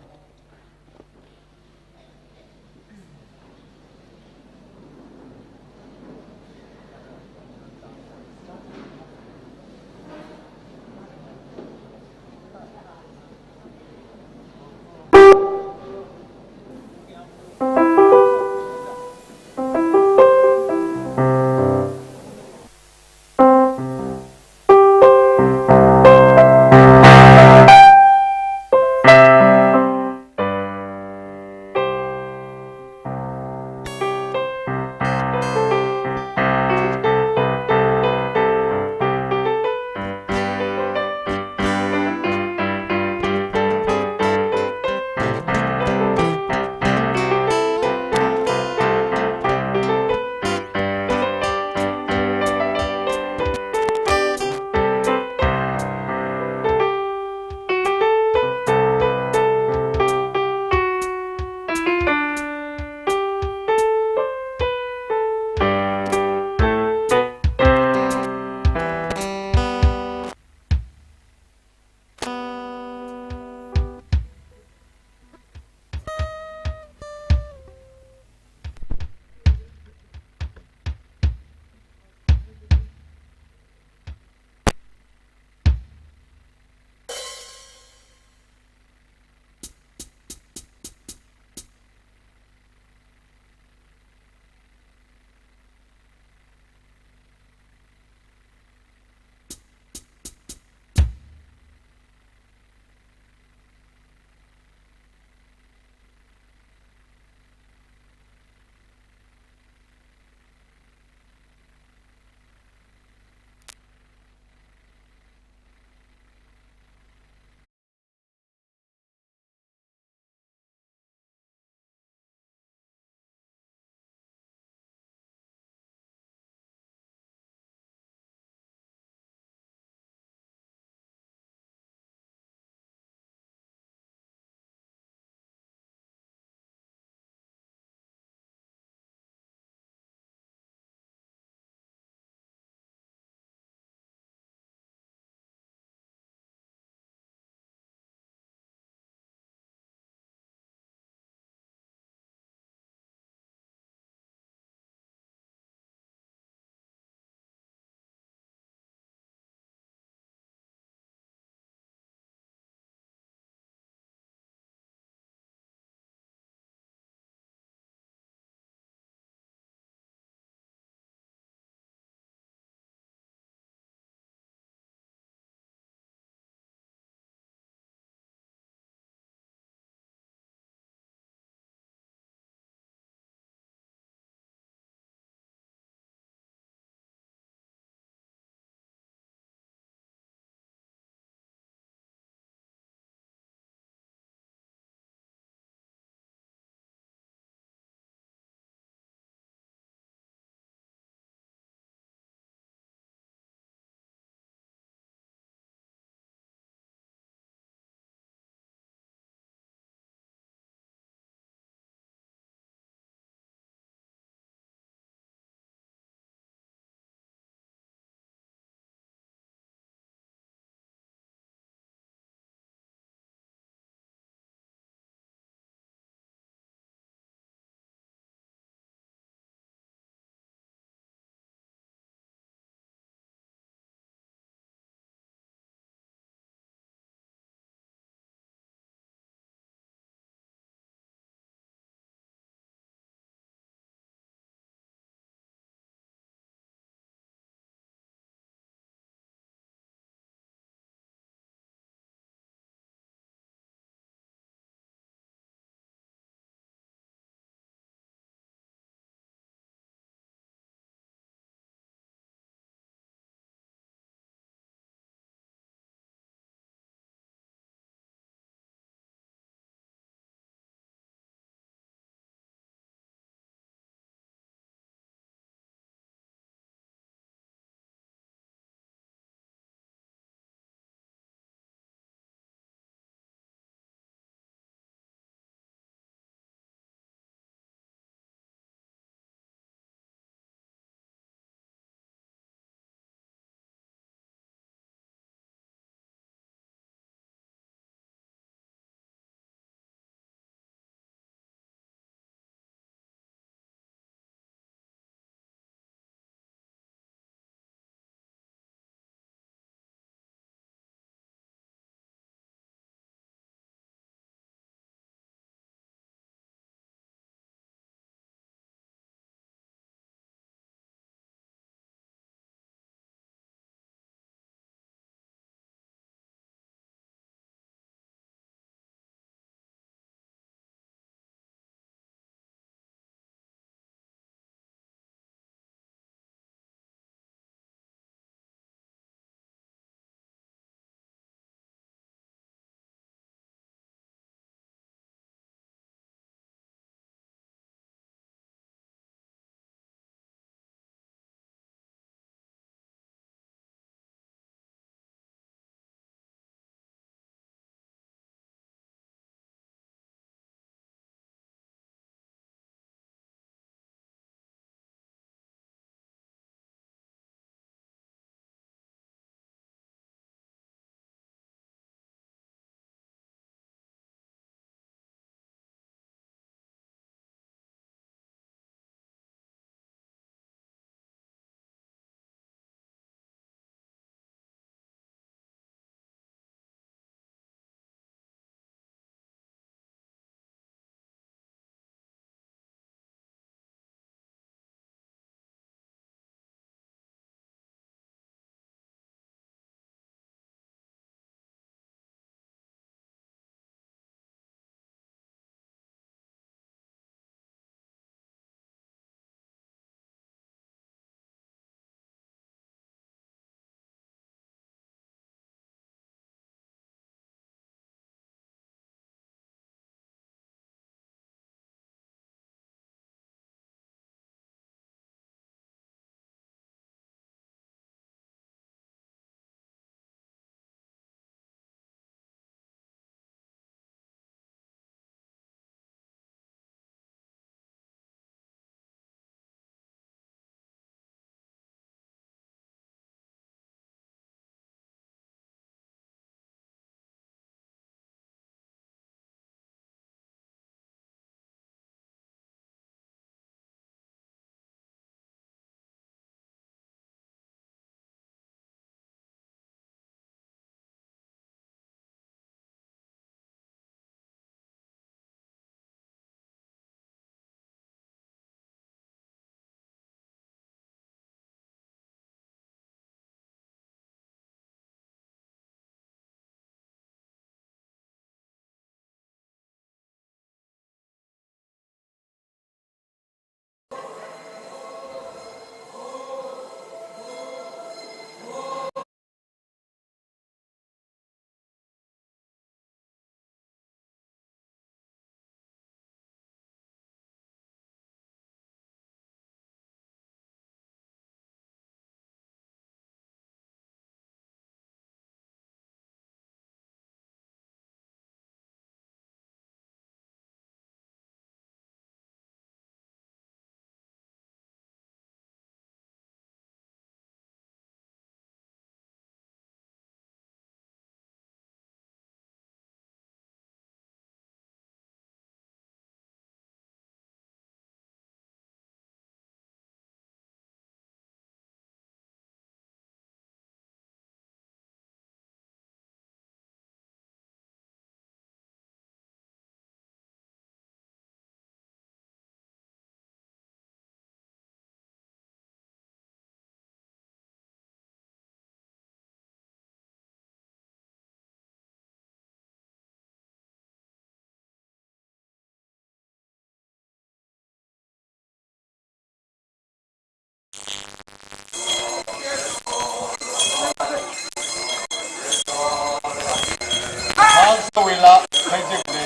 wela khaijek le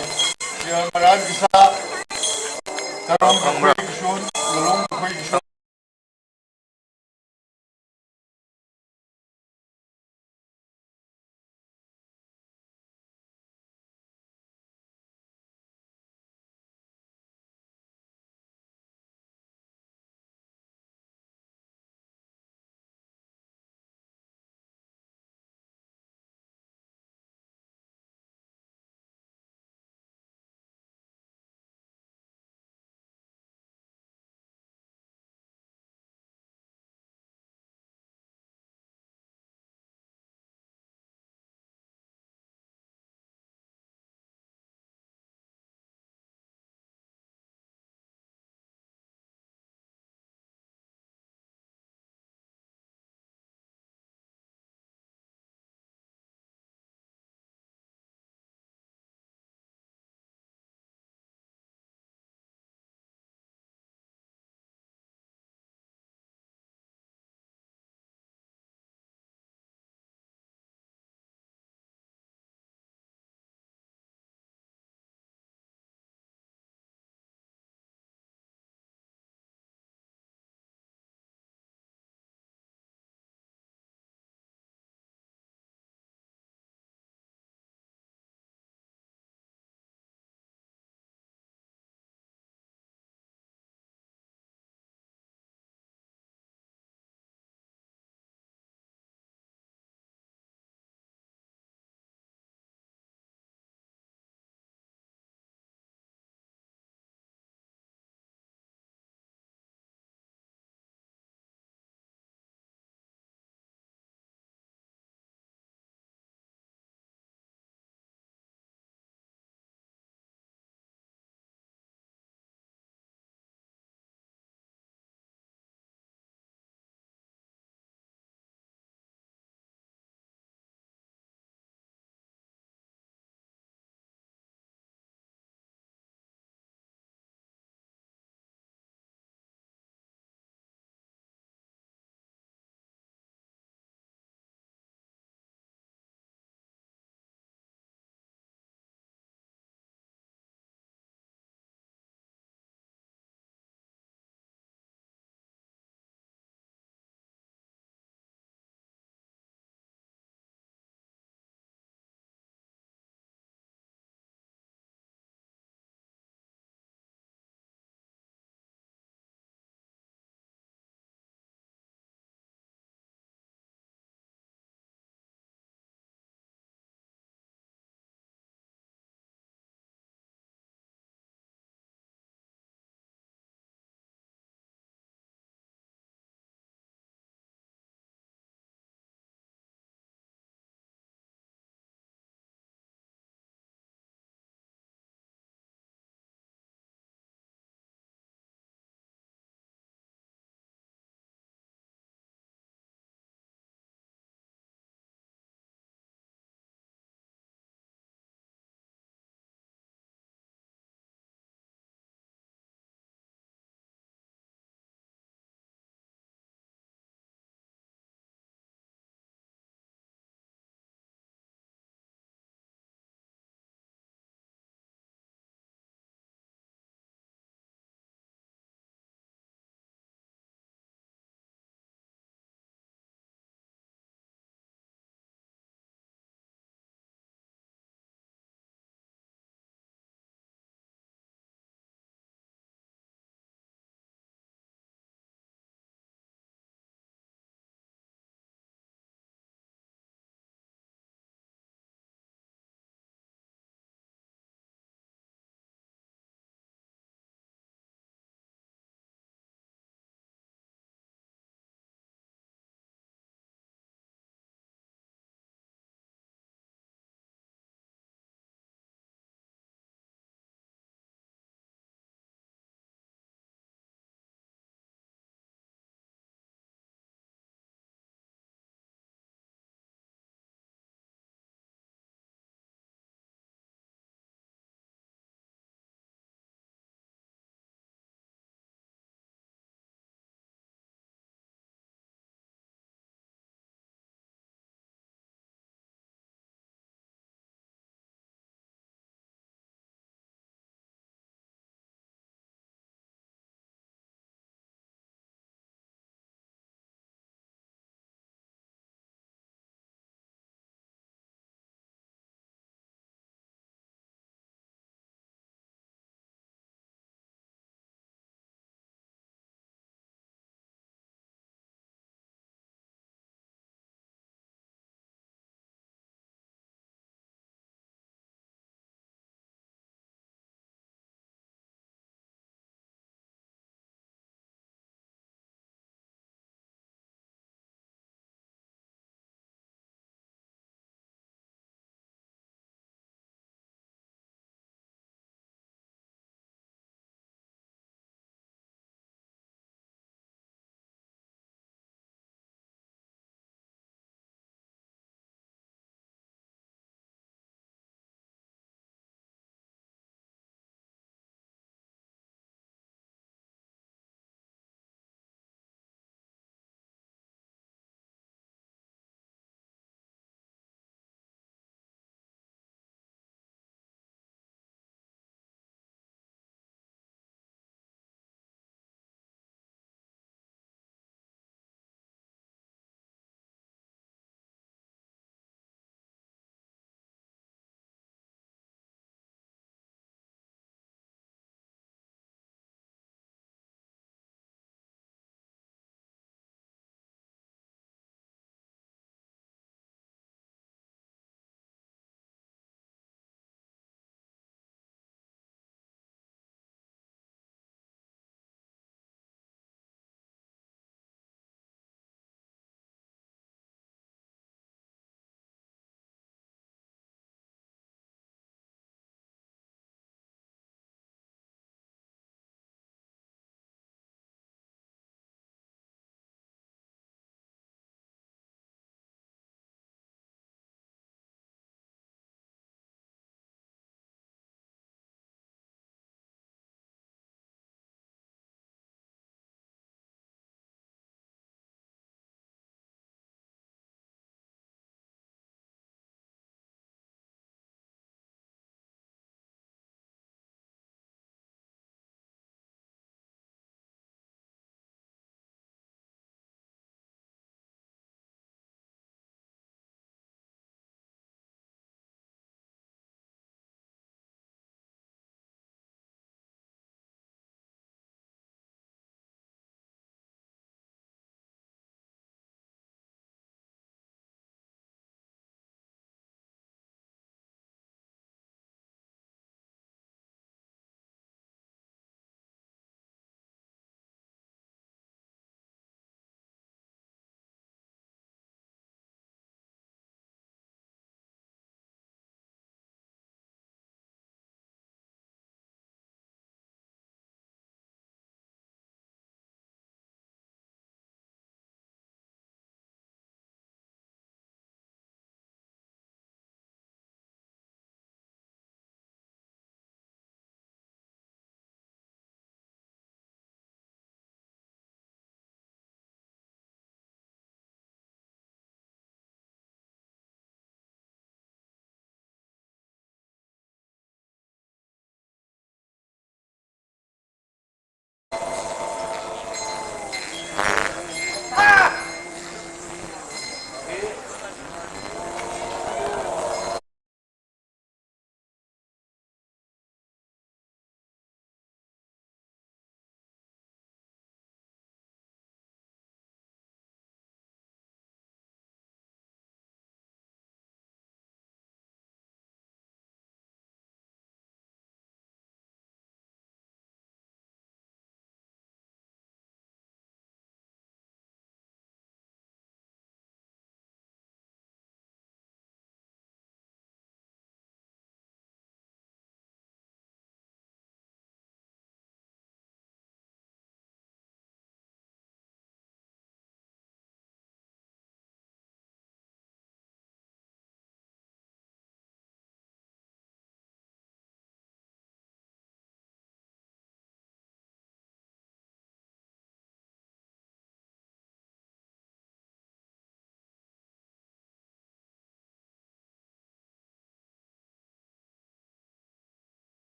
ya maran bisa tarong khoi kishun lolong khoi kishun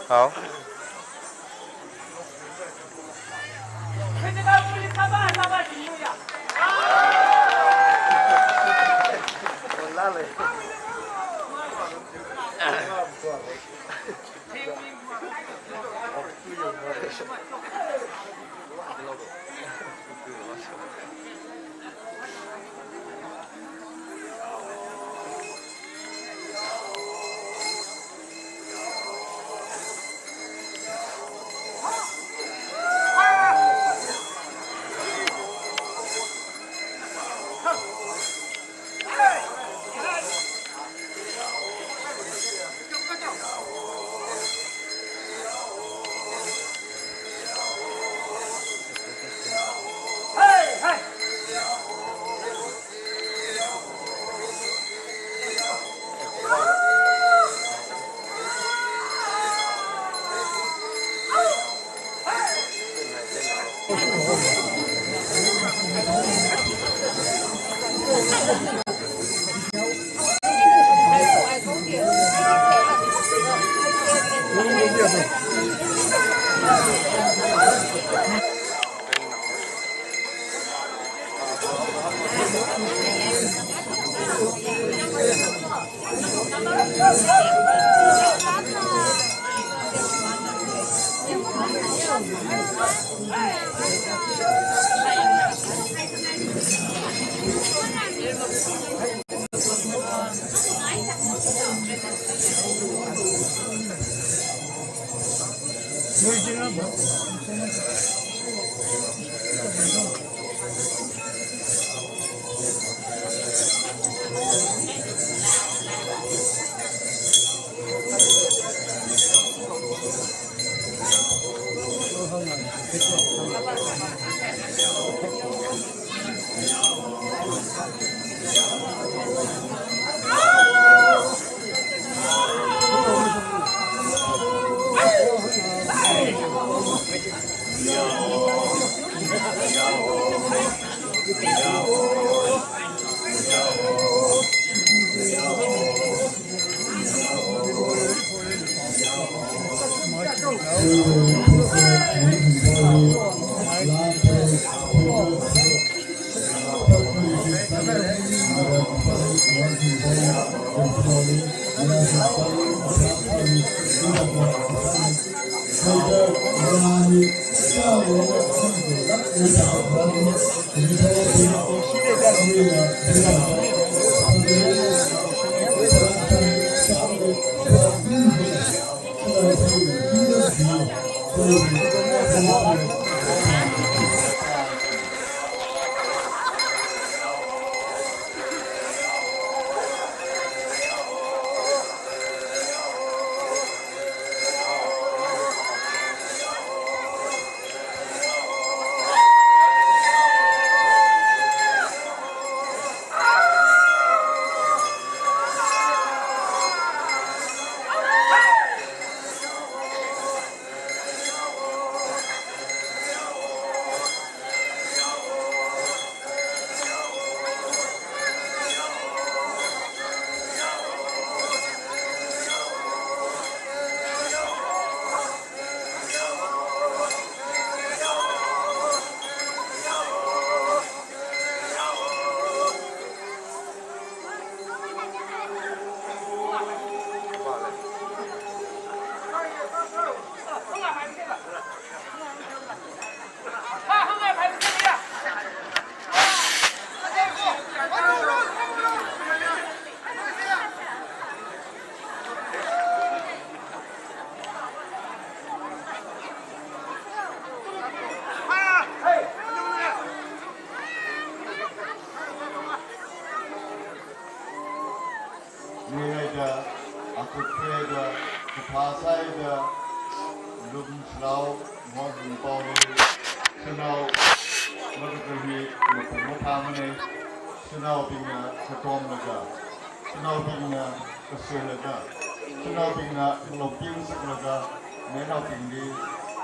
好。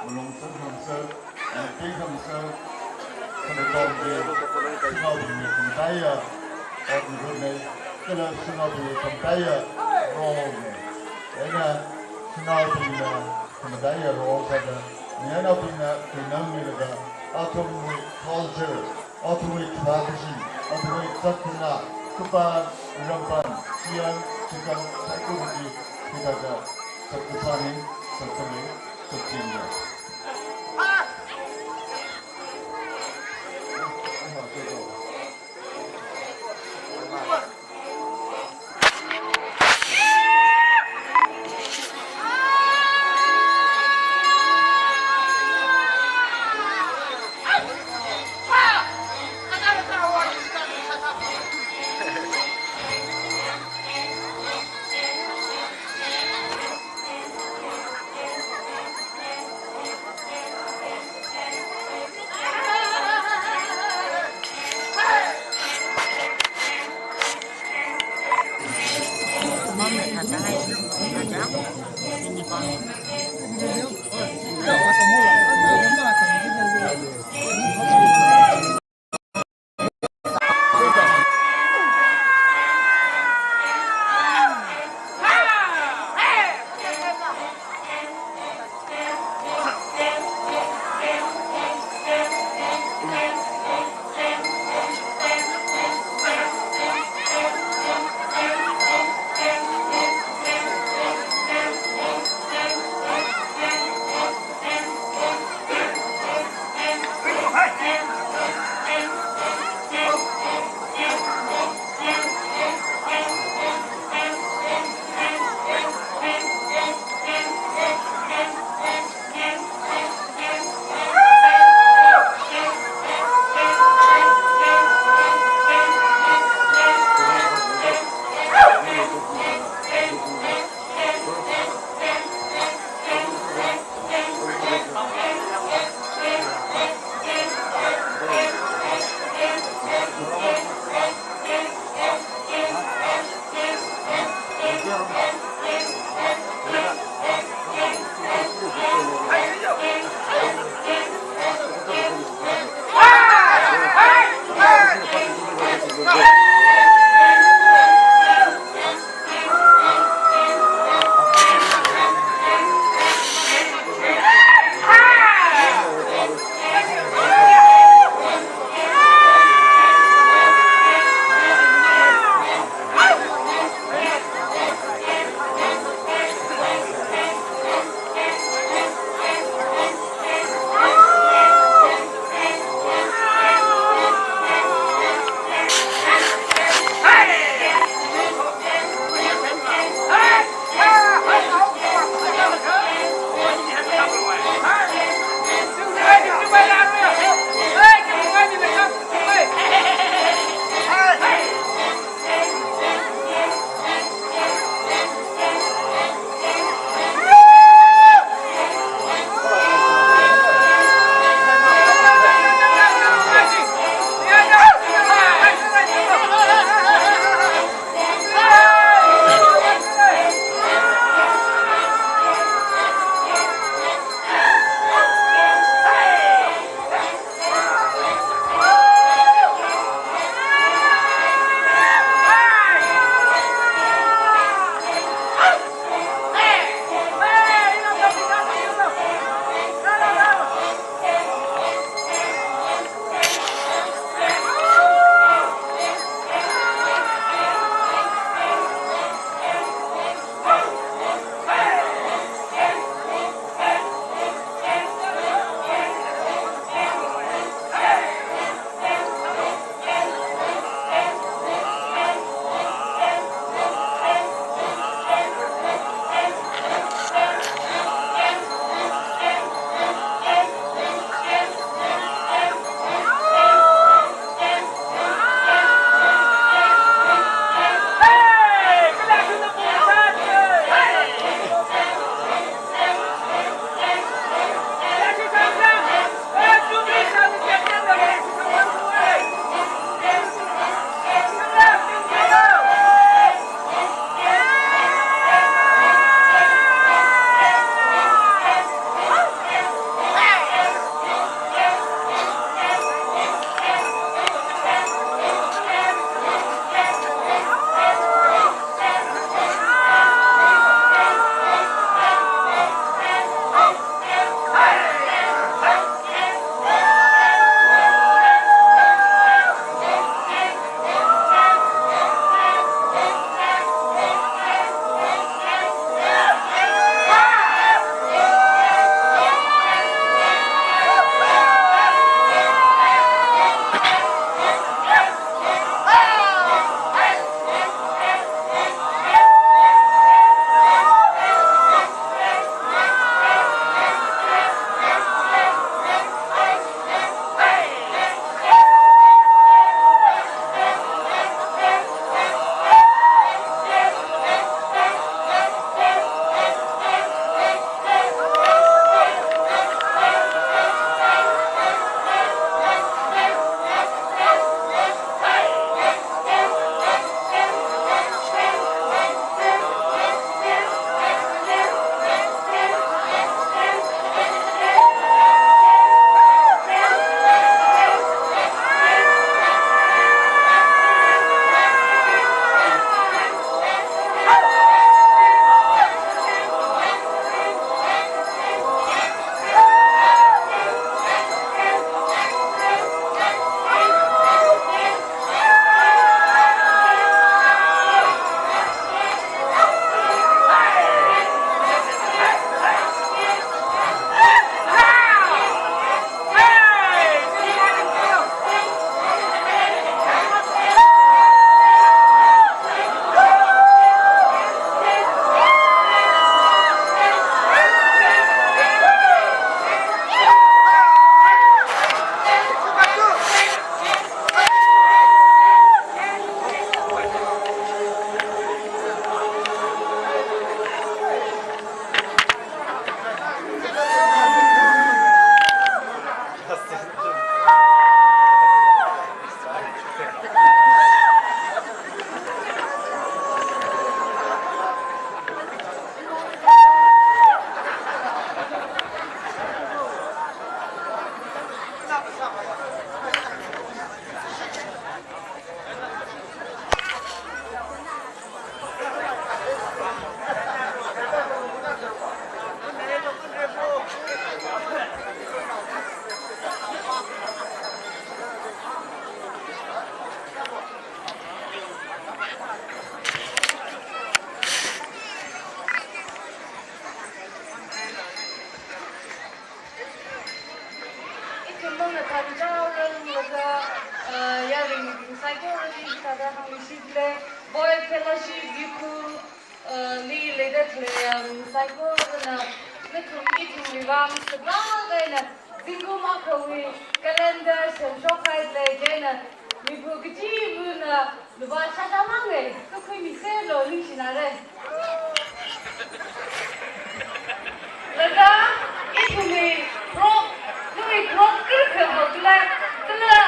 Malong Sun himself, and King himself, from the top of the Sinabi from Daya, of the good name, Killer Sinabi from Daya, wrong. And Sinabi from Daya, wrong, but the end of the Pinamila, ultimate culture, ultimate tradition, ultimate Sakuna, Kupan, Ramban, Sian, Chikan, Sakuji, Pitaga, Sakusani, Sakuni, Sakinga. yaring psychology kada hangisile boy fellowship yuku li leader psychology na thumki thumliwam sabla gaina zingu makawi calendar semshokai le gaina mibu giji buna luba shatamange to koi miselo nishinare laga itumi pro nui pro kirke bokla tla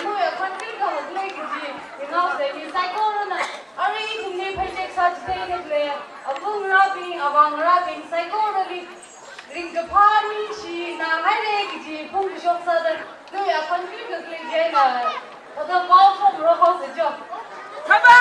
nui kon kirke bokla giji ngau se mi psychology na ari itumi phajek sajte le abung rabing abang rabing psychology ringapani shi na haire giji phung shok sa da nui kon kirke kle jena tada bao from ro ho se jo chaba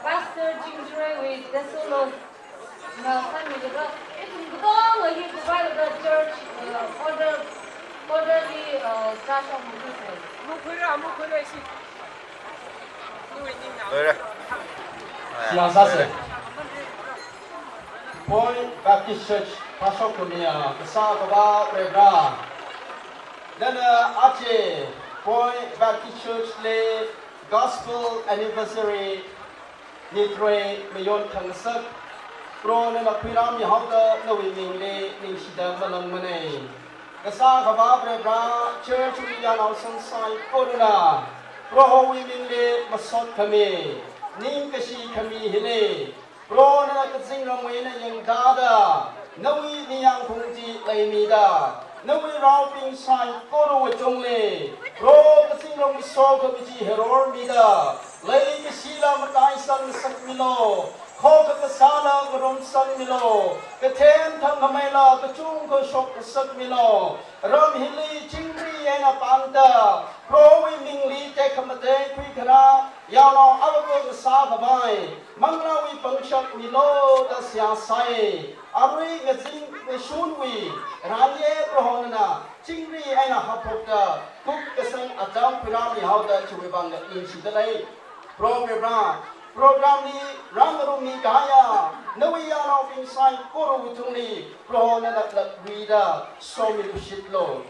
Pastor Jim Dre with the solo he provided the church orderly church of Point Baptist Church, Pastor Kumia, Kasakaba, Rebra. Then Ache, Point Baptist Church, Le Gospel Anniversary, Nitre, Mayon Kansak, Pro and Piram Yahoda, no winning, Nishida Malang Mane. Kasakaba, Rebra, Church, we are now some side, Koruna, Pro winning, Masot Kame, Ninkashi Kami Hile. Pro na kasing ramway na yung dada, nawi niyang kungji lay mida, nawi rauping say koro wachongle, pro kasing ramway so kabiji heror mida, lay kasila matay sang sakmilo, ko kakasala karom sakmilo, katen thang kamela kachung ko shok sakmilo, ram hili chingri na panta, pro wi mingli te kamate kui kana. Yano abago sa babai mangla wi pangshak milo da sia sai arui ngazing shunwi ranye prohona chingri aina hapokta kuk kasang atam pirami hauda chuwe bang in sidalai program ni rangaru ni kaya nawi yano ping sai koro witungni prohona nak wida somi shitlo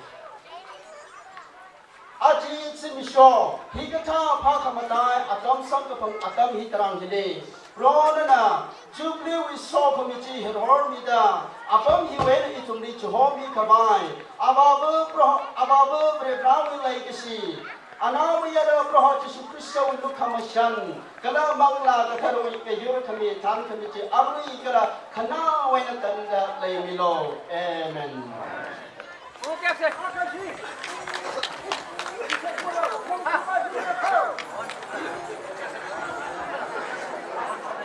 Aji simisho, higata pakamatay atam sangkapang atam hitarang jili. Ronana, Jubilee we saw committee heror mida, apam hiwen itumli chuhomi kabay, ababu brebrawi legacy. Anawi yada proho Jesu Kristo lukamasyan, kala mangla kataro ikayur kami tan committee abri kala kana wena tanda leimilo. Amen.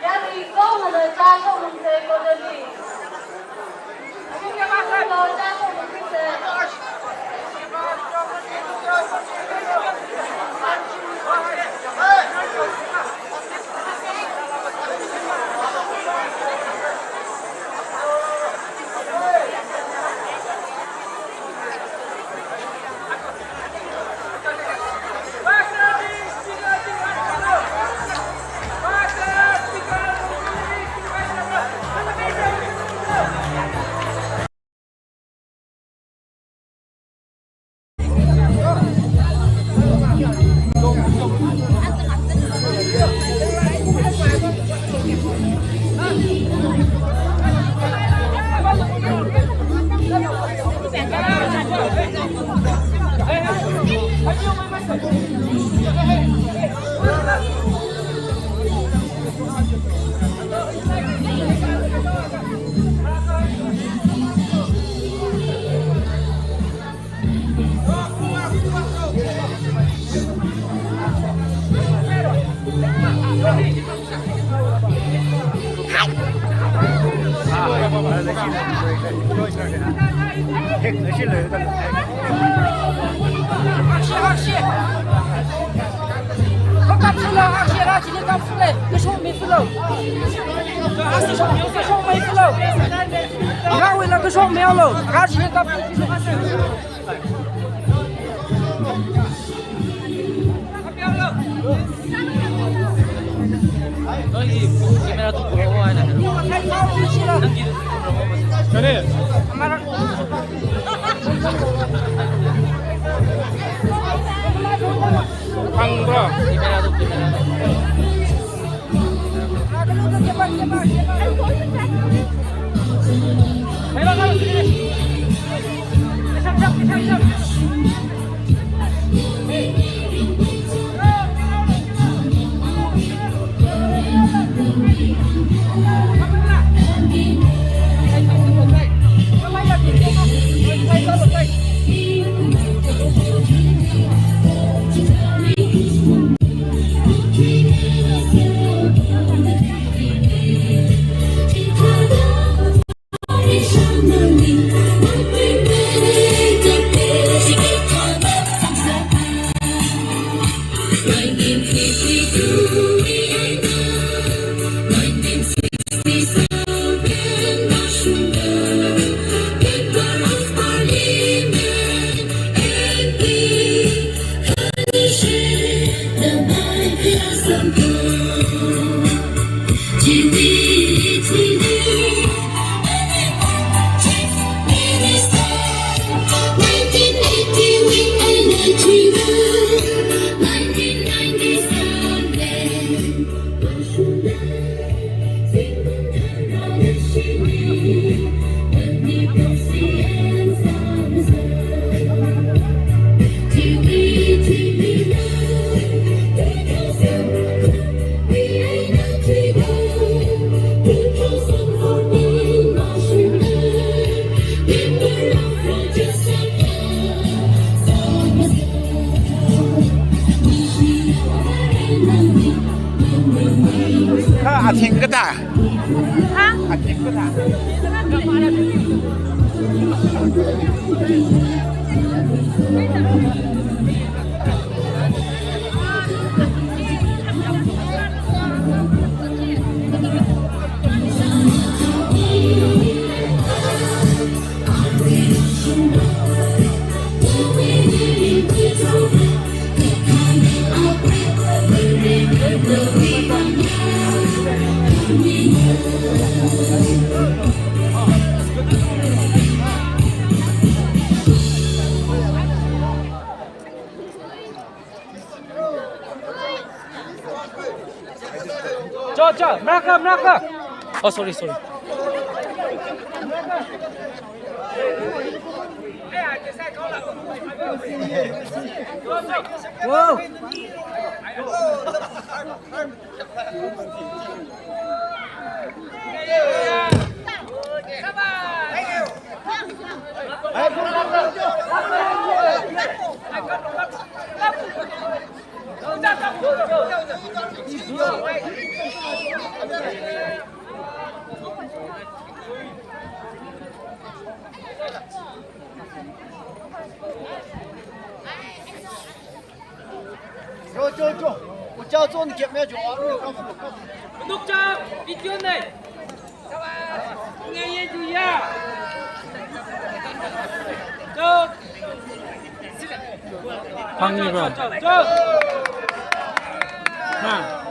Yari kau ada cara untuk kodali. Kita masih ada cara untuk Meraka. Oh, sorry. Whoa. Cho, 我叫做你get咩做啊Dokter, video này. Nghe ye tu ya. Cho. 방이 봐. Cho. 하.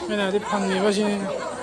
맨날 어디 방이 보시는.